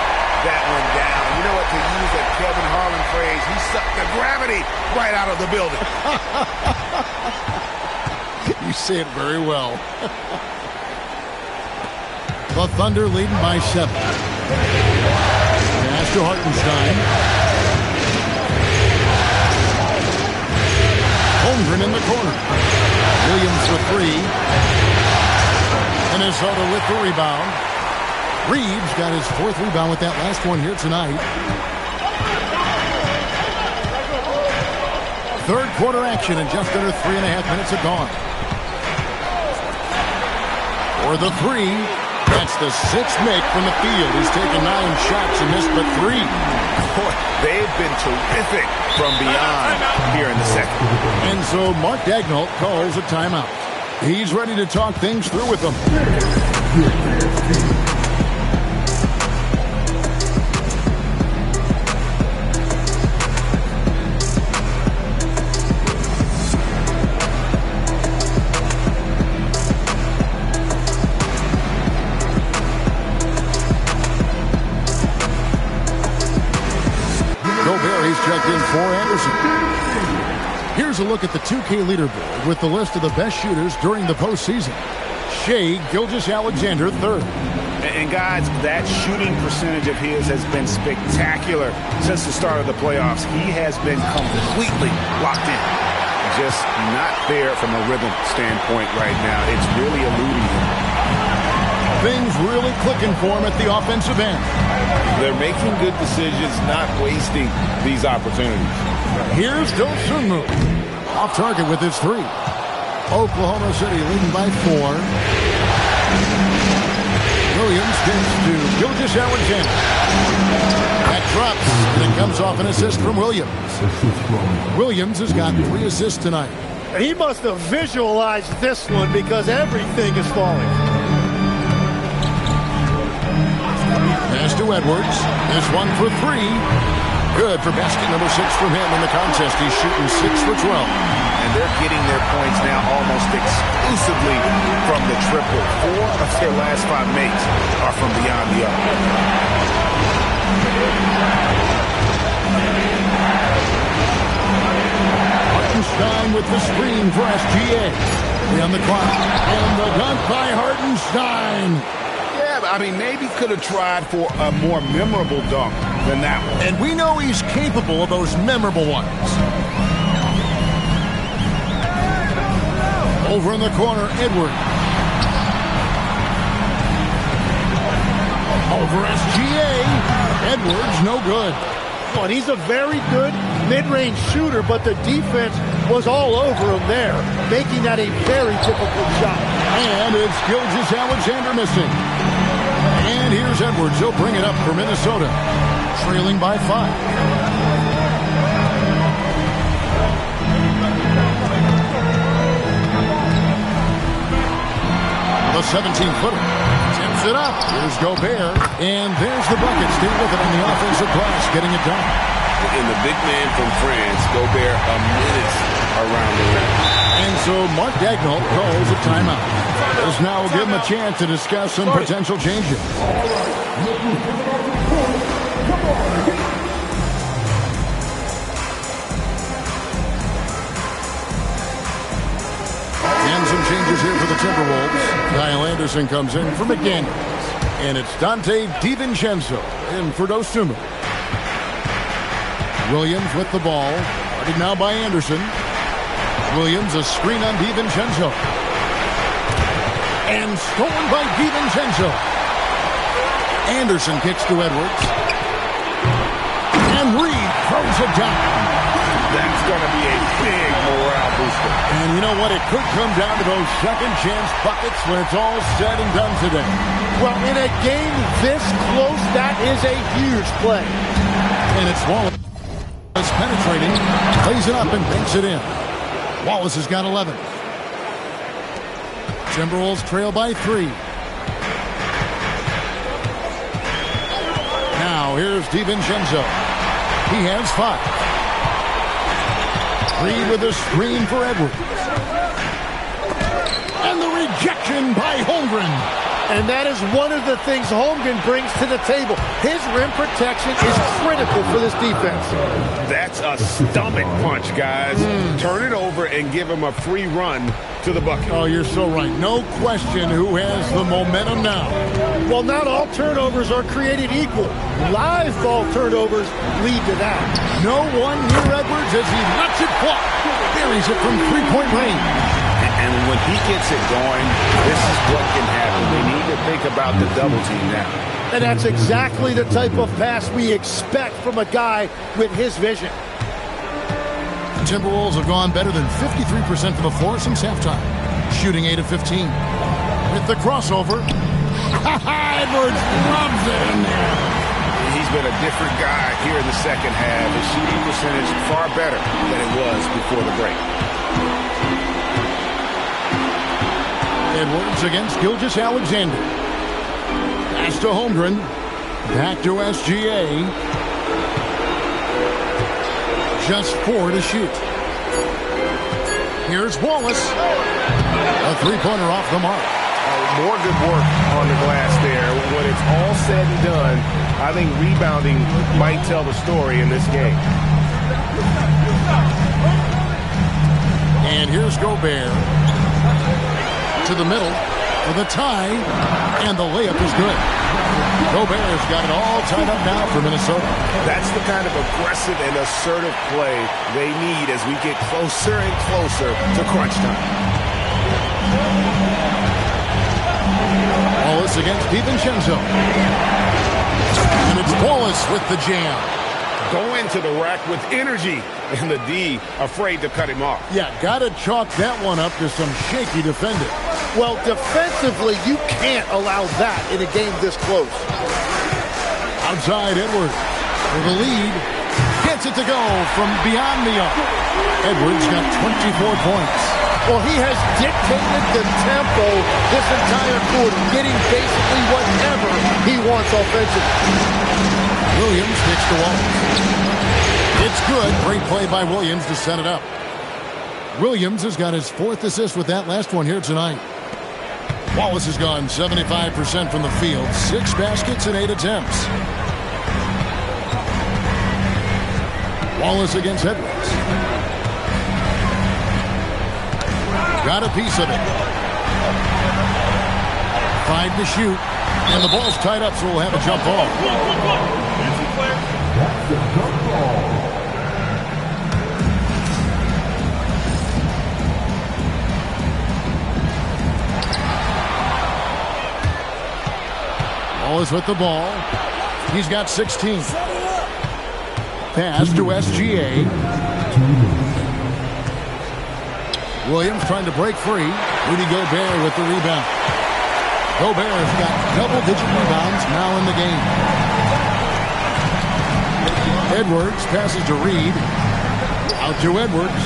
that one down. You know what, to use a Kevin Harlan phrase, he sucked the gravity right out of the building. You say it very well. The Thunder leading by 7. Pass to Hartenstein. Holmgren in the corner. Williams for 3. Minnesota with the rebound. Reeves got his 4th rebound with that last one here tonight. Third quarter action and just under 3.5 minutes have gone. For the 3. That's the 6th make from the field. He's taken 9 shots and missed but 3. Boy, they've been terrific from beyond here in the second. And so Mark Daigneault calls a timeout. He's ready to talk things through with them. Checked in for Anderson. Here's a look at the 2K leaderboard with the list of the best shooters during the postseason. Shai Gilgeous-Alexander, 3rd. And guys, that shooting percentage of his has been spectacular since the start of the playoffs. He has been completely locked in. Just not there from a rhythm standpoint right now. It's really eluding him. Things really clicking for him at the offensive end. They're making good decisions, not wasting these opportunities. Here's Dosunmu. Off target with his 3. Oklahoma City leading by 4. Williams gets to Gilgeous-Alexander. That drops, and it comes off an assist from Williams. Williams has got 3 assists tonight. He must have visualized this one because everything is falling. Pass to Edwards. This one for 3. Good for basket number 6 from him in the contest. He's shooting 6 for 12. And they're getting their points now almost exclusively from the triple. 4 of their last 5 makes are from beyond the arc. Hartenstein with the screen for SGA. On the clock. And the dunk by Hartenstein. I mean, maybe could have tried for a more memorable dunk than that one. And we know he's capable of those memorable ones. Over in the corner, Edwards. Over SGA. Edwards, no good. And he's a very good mid-range shooter, but the defense was all over him there, making that a very difficult shot. And it's Gilgeous-Alexander missing. And here's Edwards. He'll bring it up for Minnesota, trailing by 5. The 17-footer tips it up. Here's Gobert. And there's the bucket. Stay with it on the offensive glass, getting it done. And the big man from France, Gobert, a menace around the rim. And so Mark Daigneault calls a timeout. This now will give him a chance to discuss some potential changes. And some changes here for the Timberwolves. Kyle Anderson comes in for McDaniels. And it's Dante DiVincenzo in for Dosunmu. Williams with the ball. Guarded now by Anderson. Williams, a screen on DiVincenzo. And stolen by DiVincenzo. Anderson kicks to Edwards. And Reed throws it down. That's going to be a big morale booster. And you know what? It could come down to those second chance buckets when it's all said and done today. Well, in a game this close, that is a huge play. And it's Wallace penetrating, plays it up and banks it in. Wallace has got 11. Timberwolves trail by 3. Now here's DiVincenzo. He has 5. Reed with a screen for Edwards. And the rejection by Holmgren. And that is one of the things Holmgren brings to the table. His rim protection is critical for this defense. That's a stomach punch, guys. Turn it over and give him a free run to the bucket. Oh, you're so right. No question who has the momentum now. Well, not all turnovers are created equal. Live ball turnovers lead to that. No one near Edwards as he lets it fly. Buries it from three-point range. And when he gets it going, this is what can happen. They need to think about the double team now. And that's exactly the type of pass we expect from a guy with his vision. The Timberwolves have gone better than 53% from the floor since halftime, shooting 8 of 15. With the crossover, Edwards loves it in there. He's been a different guy here in the second half. His shooting percentage far better than it was before the break. Edwards against Gilgeous-Alexander. Pass to Holmgren. Back to SGA. Just 4 to shoot. Here's Wallace. A three-pointer off the mark. More good work on the glass there. When it's all said and done, I think rebounding might tell the story in this game. And here's Gobert. To the middle for the tie, and the layup is good. Gobert's got it all tied up now for Minnesota. That's the kind of aggressive and assertive play they need as we get closer and closer to crunch time. Wallace against DiVincenzo. And it's Wallace with the jam. Going to the rack with energy, and the D afraid to cut him off. Yeah, got to chalk that one up to some shaky defending. Well, defensively, you can't allow that in a game this close. Outside Edwards with the lead. Gets it to go from beyond the arc. Edwards got 24 points. Well, he has dictated the tempo this entire quarter, getting basically whatever he wants offensively. Williams kicks the wall. It's good. Great play by Williams to set it up. Williams has got his 4th assist with that last one here tonight. Wallace has gone 75% from the field. 6 baskets and 8 attempts. Wallace against Edwards. Got a piece of it. 5 to shoot. And the ball's tied up, so we'll have a jump ball. Wallace with the ball. He's got 16. Pass to SGA. Williams trying to break free. Rudy Gobert with the rebound. Gobert's got double-digit rebounds now in the game. Edwards passes to Reed. Out to Edwards.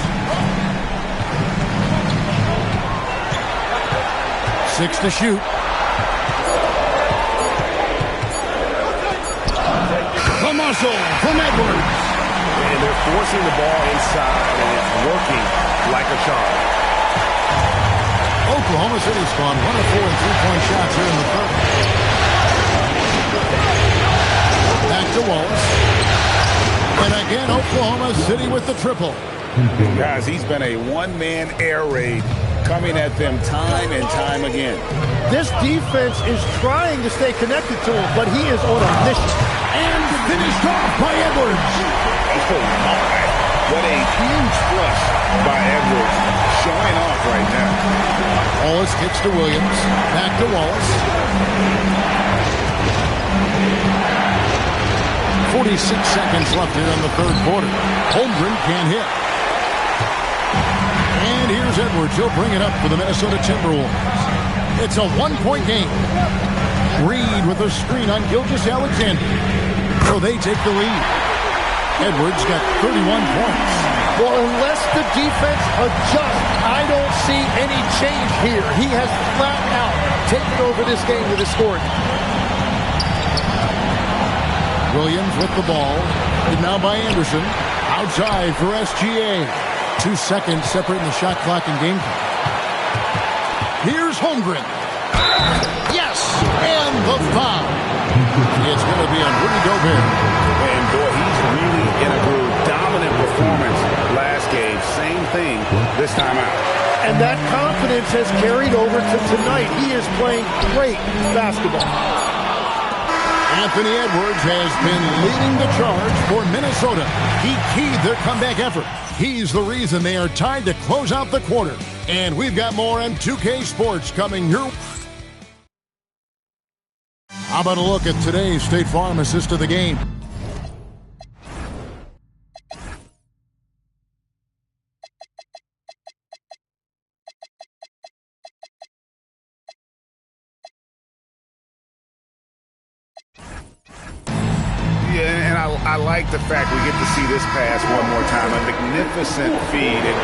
6 to shoot. The muscle from Edwards. And they're forcing the ball inside, and it's working like a charm. Oklahoma City's gone 1 of 4 in three-point shots here in the third. Back to Wallace. And again, Oklahoma City with the triple. Guys, he's been a one-man air raid coming at them time and time again. This defense is trying to stay connected to him, but he is on a mission. And finished off by Edwards. Oh, my. What a huge flush by Edwards. Showing off right now. Wallace kicks to Williams. Back to Wallace. 46 seconds left here in the third quarter. Holmgren can't hit. And here's Edwards. He'll bring it up for the Minnesota Timberwolves. It's a one-point game. Reed with a screen on Gilgeous-Alexander. So they take the lead. Edwards got 31 points. Well, unless the defense adjusts, I don't see any change here. He has flat out taken over this game with his scoring. Williams with the ball. And now by Anderson. Outside for SGA. 2 seconds separating the shot clock and game clock. Here's Holmgren. Yes! And the foul. It's going to be on Rudy Gobert. And boy, he's really in a groove. Dominant performance last game. Same thing this time out. And that confidence has carried over to tonight. He is playing great basketball. Anthony Edwards has been leading the charge for Minnesota. He keyed their comeback effort. He's the reason they are tied to close out the quarter. And we've got more on 2K Sports coming your... How about a look at today's State Farm assist of the game? Yeah, and I like the fact we get to see this pass one more time. A magnificent feed. And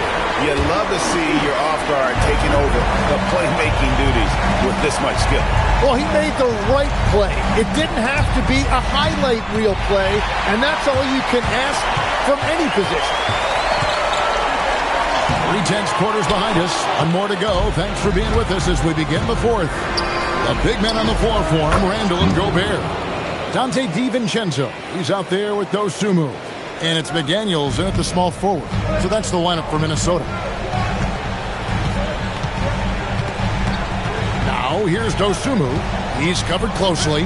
you love to see your off guard taking over the playmaking duties with this much skill. Well, he made the right play. It didn't have to be a highlight reel play, and that's all you can ask from any position. 3/10 quarters behind us. One more to go. Thanks for being with us as we begin the fourth. The big men on the floor for him, Randall and Gobert. Dante DiVincenzo, he's out there with Dosumu. And it's McDaniels in at the small forward. So that's the lineup for Minnesota. Now, here's Dosumu. He's covered closely.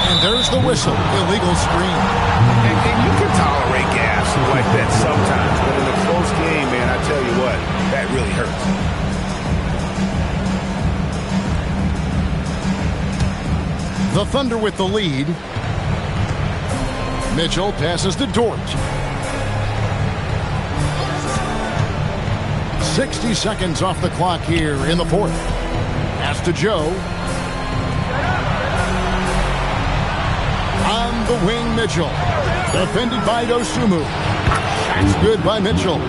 And there's the whistle. Illegal screen. And you can tolerate gaps like that sometimes. But in a close game, man, I tell you what, that really hurts. The Thunder with the lead. Mitchell passes to Dort. 60 seconds off the clock here in the fourth. Pass to Joe. On the wing, Mitchell. Defended by Dosumu. Shot's good by Mitchell.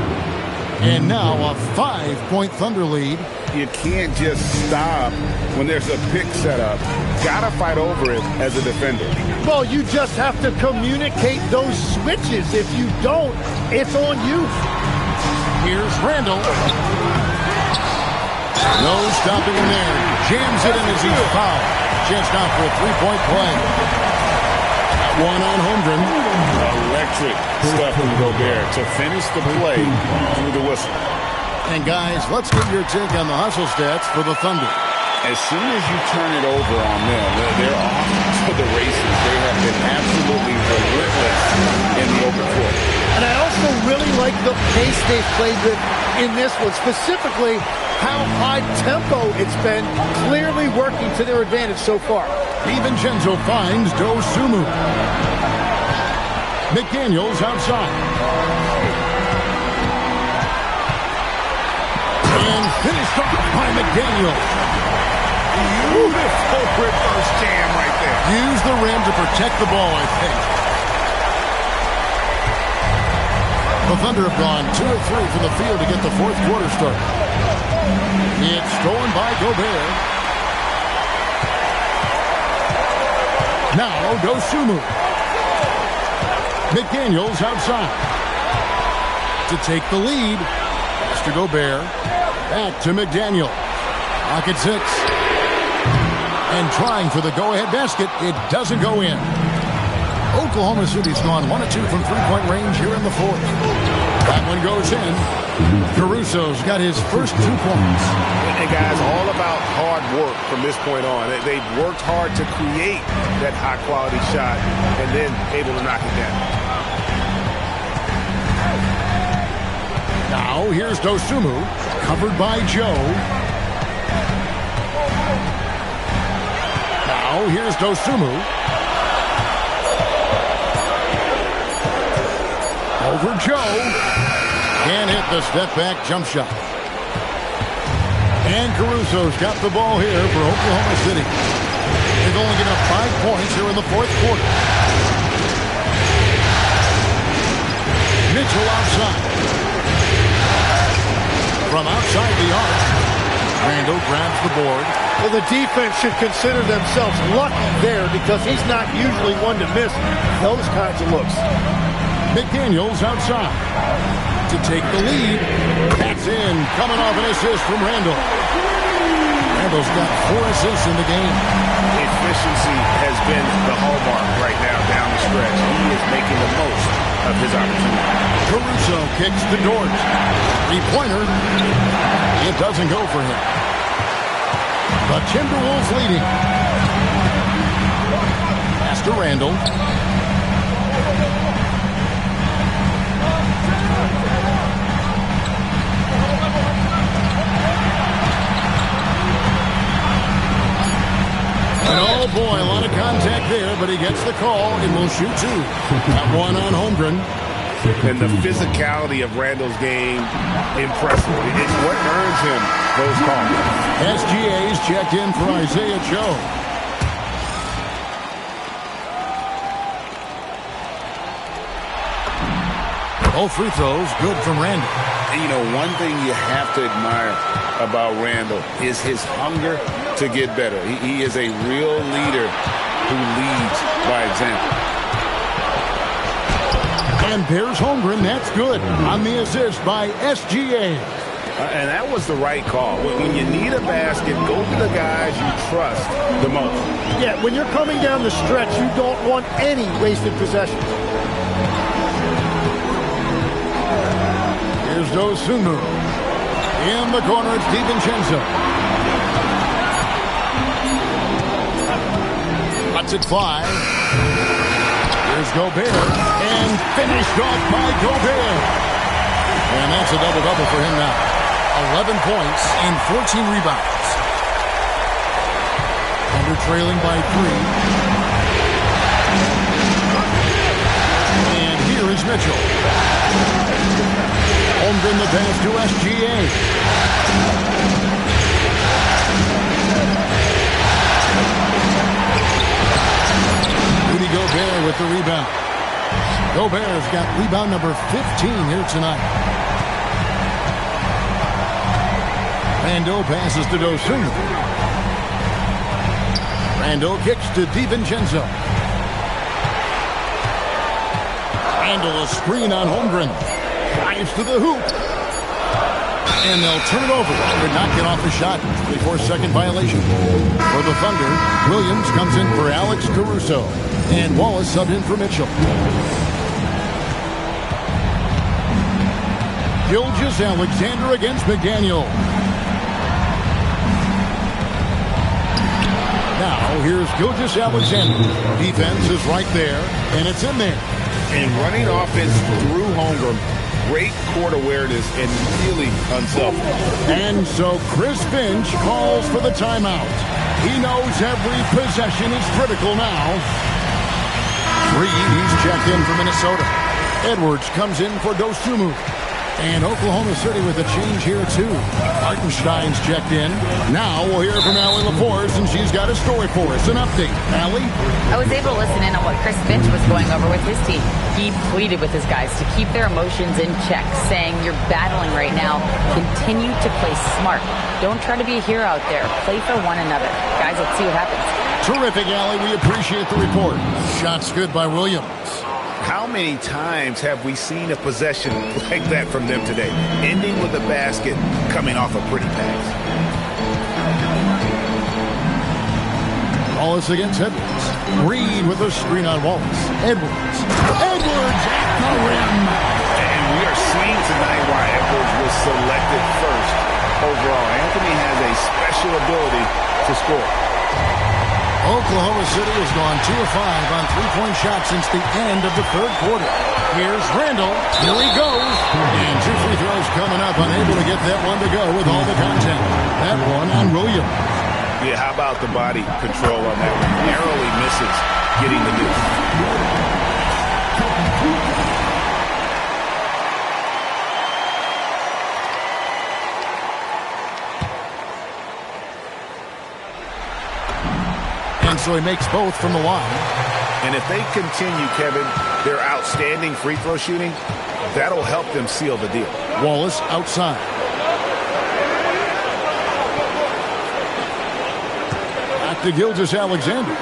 And now a 5-point Thunder lead. You can't just stop when there's a pick set up. Gotta fight over it as a defender. Well, you just have to communicate those switches. If you don't, it's on you. Here's Randall. No stopping him there. Jams it in as he's fouled. Chance now for a three-point play. One on Holmgren. Electric stuff from Gobert to finish the play through the whistle. And guys, let's get your take on the hustle stats for the Thunder. As soon as you turn it over on them, they're off to the races. They have been absolutely relentless in the open court. And I also really like the pace they've played with in this one, specifically how high tempo it's been, clearly working to their advantage so far. DiVincenzo finds Dosumu. McDaniels outside. And finished off by McDaniels. Beautiful reverse jam right there. Use the rim to protect the ball, I think. The Thunder have gone 2 of 3 from the field to get the fourth quarter started. It's stolen by Gobert. Now Dosumu. McDaniels outside. To take the lead. Mr. Gobert. Back to McDaniel. Clock at 6. And trying for the go-ahead basket. It doesn't go in. Oklahoma City's gone 1 of 2 from three-point range here in the fourth. That one goes in. Caruso's got his first 2 points. And guys, all about hard work from this point on. They've worked hard to create that high-quality shot and then able to knock it down. Now here's Dosumu, covered by Joe. Now here's Dosumu. Over Joe. Can't hit the step-back jump shot. And Caruso's got the ball here for Oklahoma City. They've only given up 5 points here in the fourth quarter. Mitchell outside. From outside the arc, Randall grabs the board. Well, the defense should consider themselves lucky there because he's not usually one to miss those kinds of looks. McDaniels outside to take the lead. That's in, coming off an assist from Randall. Randall's got 4 assists in the game. Efficiency has been the hallmark right now down the stretch. He is making the most of his opportunity. Caruso kicks to Dort. 3-pointer. It doesn't go for him. The Timberwolves leading. Pass to Randall. And oh boy, a lot of contact there, but he gets the call and will shoot 2. That one on Holmgren. And the physicality of Randall's game, impressive. It's what earns him those calls. SGA's checked in for Isaiah Joe. Both free throws good from Randall. You know, one thing you have to admire about Randall is his hunger to get better. He is a real leader who leads by example. And there's Holmgren. That's good on the assist by SGA. And that was the right call. When you need a basket, go to the guys you trust the most. Yeah, when you're coming down the stretch, you don't want any wasted possession. Here's Dosunmu. In the corner, it's DiVincenzo. Lets it fly. Here's Gobert. And finished off by Gobert. And that's a double-double for him now. 11 points and 14 rebounds. Thunder trailing by 3. And here is Mitchell. Holmgren the pass to SGA. Rudy Gobert with the rebound. Gobert's got rebound number 15 here tonight. Randall passes to Dosunmu. Randall kicks to DiVincenzo. Randall a screen on Holmgren. Drives to the hoop. And they'll turn it over. Could not get off the shot. 24-second violation. For the Thunder, Williams comes in for Alex Caruso. And Wallace subbed in for Mitchell. Gilgeous-Alexander against McDaniel. Now, here's Gilgeous-Alexander. Defense is right there, and it's in there. And running offense through Holmgren, great court awareness and really unselfish. And so Chris Finch calls for the timeout. He knows every possession is critical now. He's checked in for Minnesota. Edwards comes in for Dosunmu. And Oklahoma City with a change here, too. Hartenstein's checked in. Now we'll hear from Allie LaForce, and she's got a story for us. An update. Allie? I was able to listen in on what Chris Finch was going over with his team. He pleaded with his guys to keep their emotions in check, saying, you're battling right now. Continue to play smart. Don't try to be a hero out there. Play for one another. Guys, let's see what happens. Terrific, Allie. We appreciate the report. Shots good by Williams. How many times have we seen a possession like that from them today? Ending with a basket, coming off a pretty pass. Wallace against Edwards. Reed with a screen on Wallace. Edwards at the rim. And we are seeing tonight why Edwards was selected first overall. Anthony has a special ability to score. Oklahoma City has gone 2 of 5 on three-point shots since the end of the third quarter. Here's Randall. Here he goes. And 2 free throws coming up. Unable to get that one to go with all the content. That one on Williams. Yeah, how about the body control on that one? Narrowly misses getting the miss. And so he makes both from the line. And if they continue, Kevin, their outstanding free throw shooting, that'll help them seal the deal. Wallace outside. Back to Gilgeous-Alexander.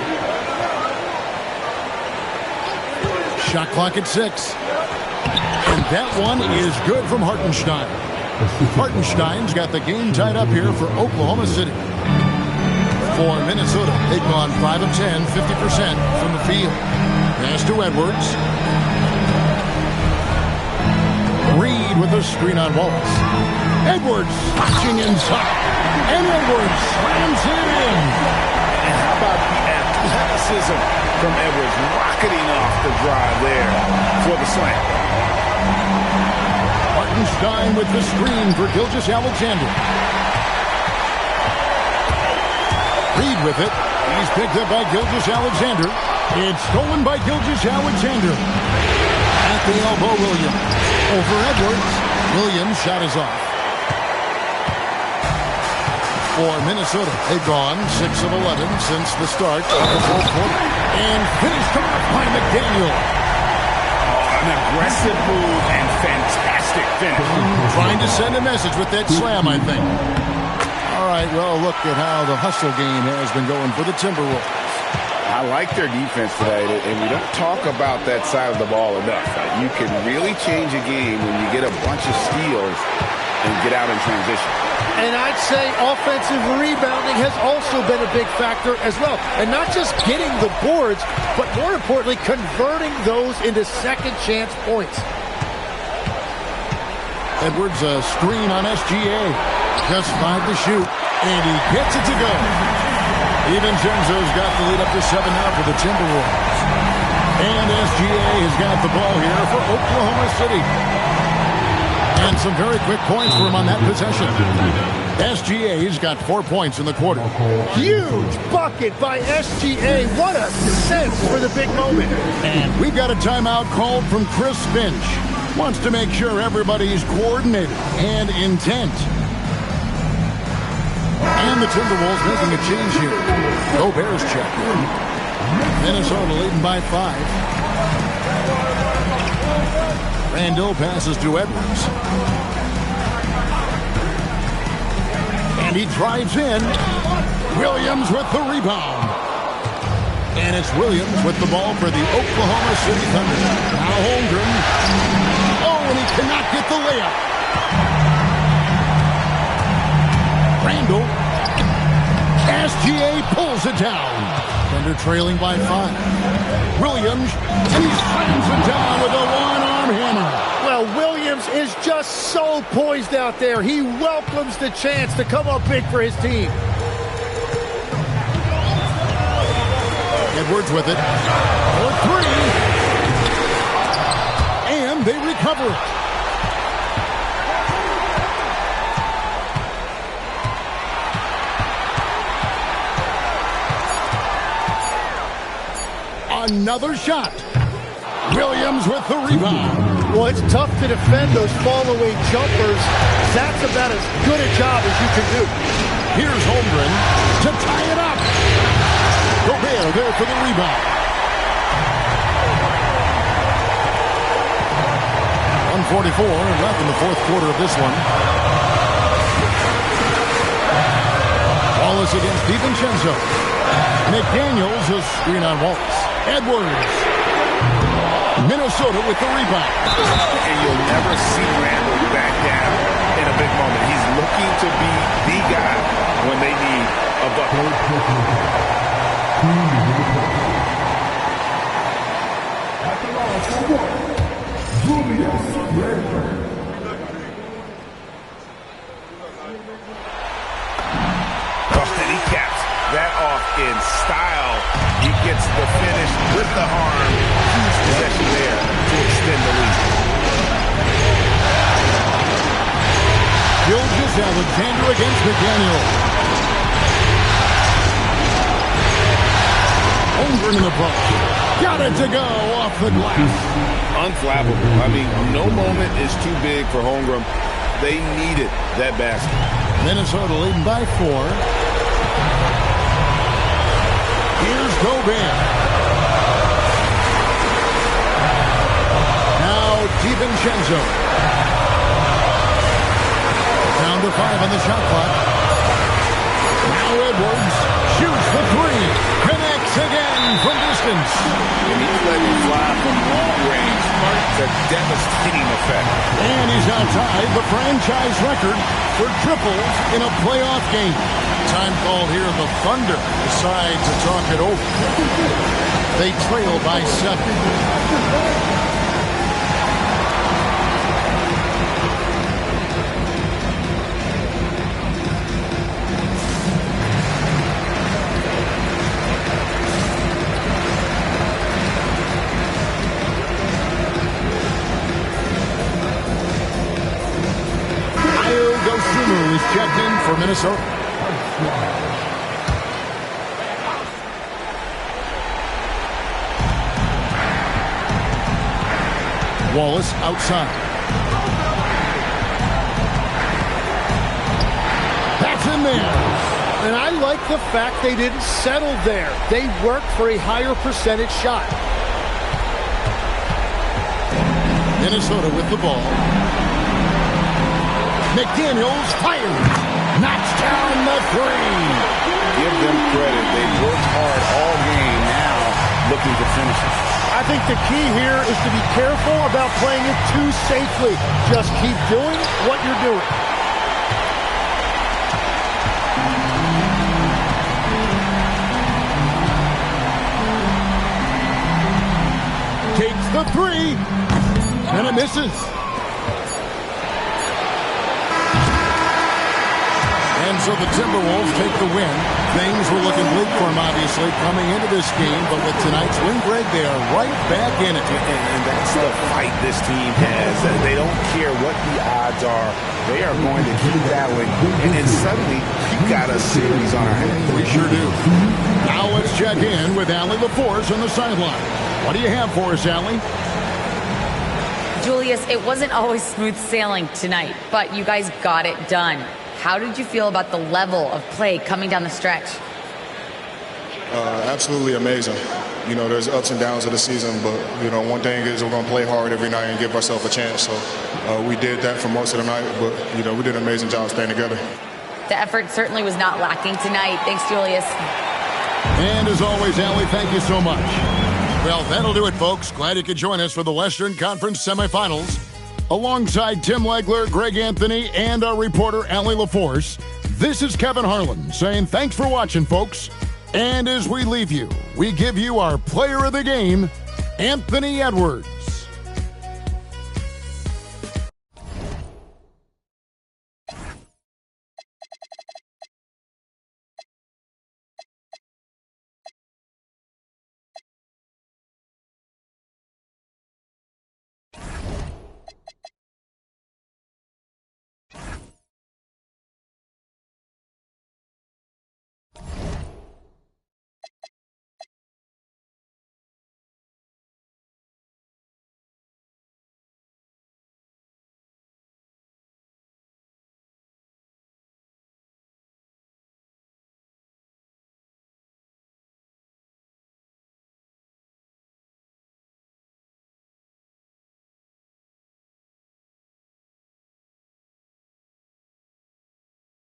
Shot clock at 6. And that one is good from Hartenstein. Hartenstein's got the game tied up here for Oklahoma City. For Minnesota, they've gone 5 of 10, 50% from the field. Pass to Edwards. Reed with a screen on Wallace. Edwards touching inside. And Edwards slams it in. And how about the athleticism from Edwards rocketing off the drive there for the slam. Hartenstein with the screen for Gilgeous-Alexander. Reed with it. He's picked up by Gilgeous-Alexander. It's stolen by Gilgeous-Alexander. At the elbow, Williams. Over Edwards. Williams' shot is off. For Minnesota, they've gone 6 of 11 since the start of the fourth quarter. And finished off by McDaniel. An aggressive move and fantastic finish. Trying to send a message with that slam, I think. All right, well, look at how the hustle game has been going for the Timberwolves. I like their defense today, and we don't talk about that side of the ball enough. You can really change a game when you get a bunch of steals and get out in transition. And I'd say offensive rebounding has also been a big factor as well. And not just getting the boards, but more importantly, converting those into second chance points. Edwards a screen on SGA. Just 5 to shoot. And he gets it to go. DiVincenzo's got the lead up to 7 now for the Timberwolves. And SGA has got the ball here for Oklahoma City. And some very quick points for him on that possession. SGA's got 4 points in the quarter. Huge bucket by SGA. What a sense for the big moment. And we've got a timeout called from Chris Finch. Wants to make sure everybody's coordinated and intent. And the Timberwolves making a change here. Go Bears check. Minnesota leading by 5. Randall passes to Edwards. And he drives in. Williams with the rebound. And it's Williams with the ball for the Oklahoma City Thunder. Now Holmgren. Oh, and he cannot get the layup. Randall. SGA pulls it down. Thunder trailing by 5. Williams. And he slams it down with a one-arm hammer. Well, Williams is just so poised out there. He welcomes the chance to come up big for his team. Edwards with it. For 3. And they recover it. Another shot. Williams with the rebound. Well, it's tough to defend those fall-away jumpers. That's about as good a job as you can do. Here's Holmgren to tie it up. Gobert there for the rebound. 1:44 left in the fourth quarter of this one. Wallace against DiVincenzo. McDaniels a screen on Wallace. Edwards. Minnesota with the rebound. And you'll never see Randall back down in a big moment. He's looking to be the guy when they need a bucket. And he caps that off in style. He gets the finish with the arm. Huge possession there to extend the lead. Gilgeous-Alexander against McDaniel. Holmgren in the post. Got it to go off the glass. Unflappable. I mean, no moment is too big for Holmgren. They needed that basket. Minnesota leading by 4. Here's Gobert. Now DiVincenzo. Down to 5 on the shot clock. Now Edwards shoots the 3. Connects again from distance. And he's letting it fly from long range. It's a devastating effect. And he's now tied the franchise record for triples in a playoff game. Time called here. The Thunder decide to talk it over. They trail by 7. Is checked in for Minnesota. Wallace outside. That's in there. And I like the fact they didn't settle there. They worked for a higher percentage shot. Minnesota with the ball. McDaniels fires. Knocks down the 3. Give them credit. They worked hard all game, now looking to finish it. I think the key here is to be careful about playing it too safely. Just keep doing what you're doing. Takes the 3. And it misses. And so the Timberwolves take the win. Things were looking bleak for them, obviously, coming into this game. But with tonight's win, Greg, they are right back in it. And that's the fight this team has. They don't care what the odds are. They are going to keep battling. And suddenly, we've got a series on our hands. We sure do. Now let's check in with Allie LaForce on the sideline. What do you have for us, Allie? Julius, it wasn't always smooth sailing tonight, but you guys got it done. How did you feel about the level of play coming down the stretch? Absolutely amazing. You know, there's ups and downs of the season, but, you know, one thing is we're going to play hard every night and give ourselves a chance. So we did that for most of the night, but, you know, we did an amazing job staying together. The effort certainly was not lacking tonight. Thanks, Julius. And as always, Allie, thank you so much. Well, that'll do it, folks. Glad you could join us for the Western Conference semifinals. Alongside Tim Legler, Greg Anthony, and our reporter, Allie LaForce, this is Kevin Harlan saying thanks for watching, folks. And as we leave you, we give you our player of the game, Anthony Edwards.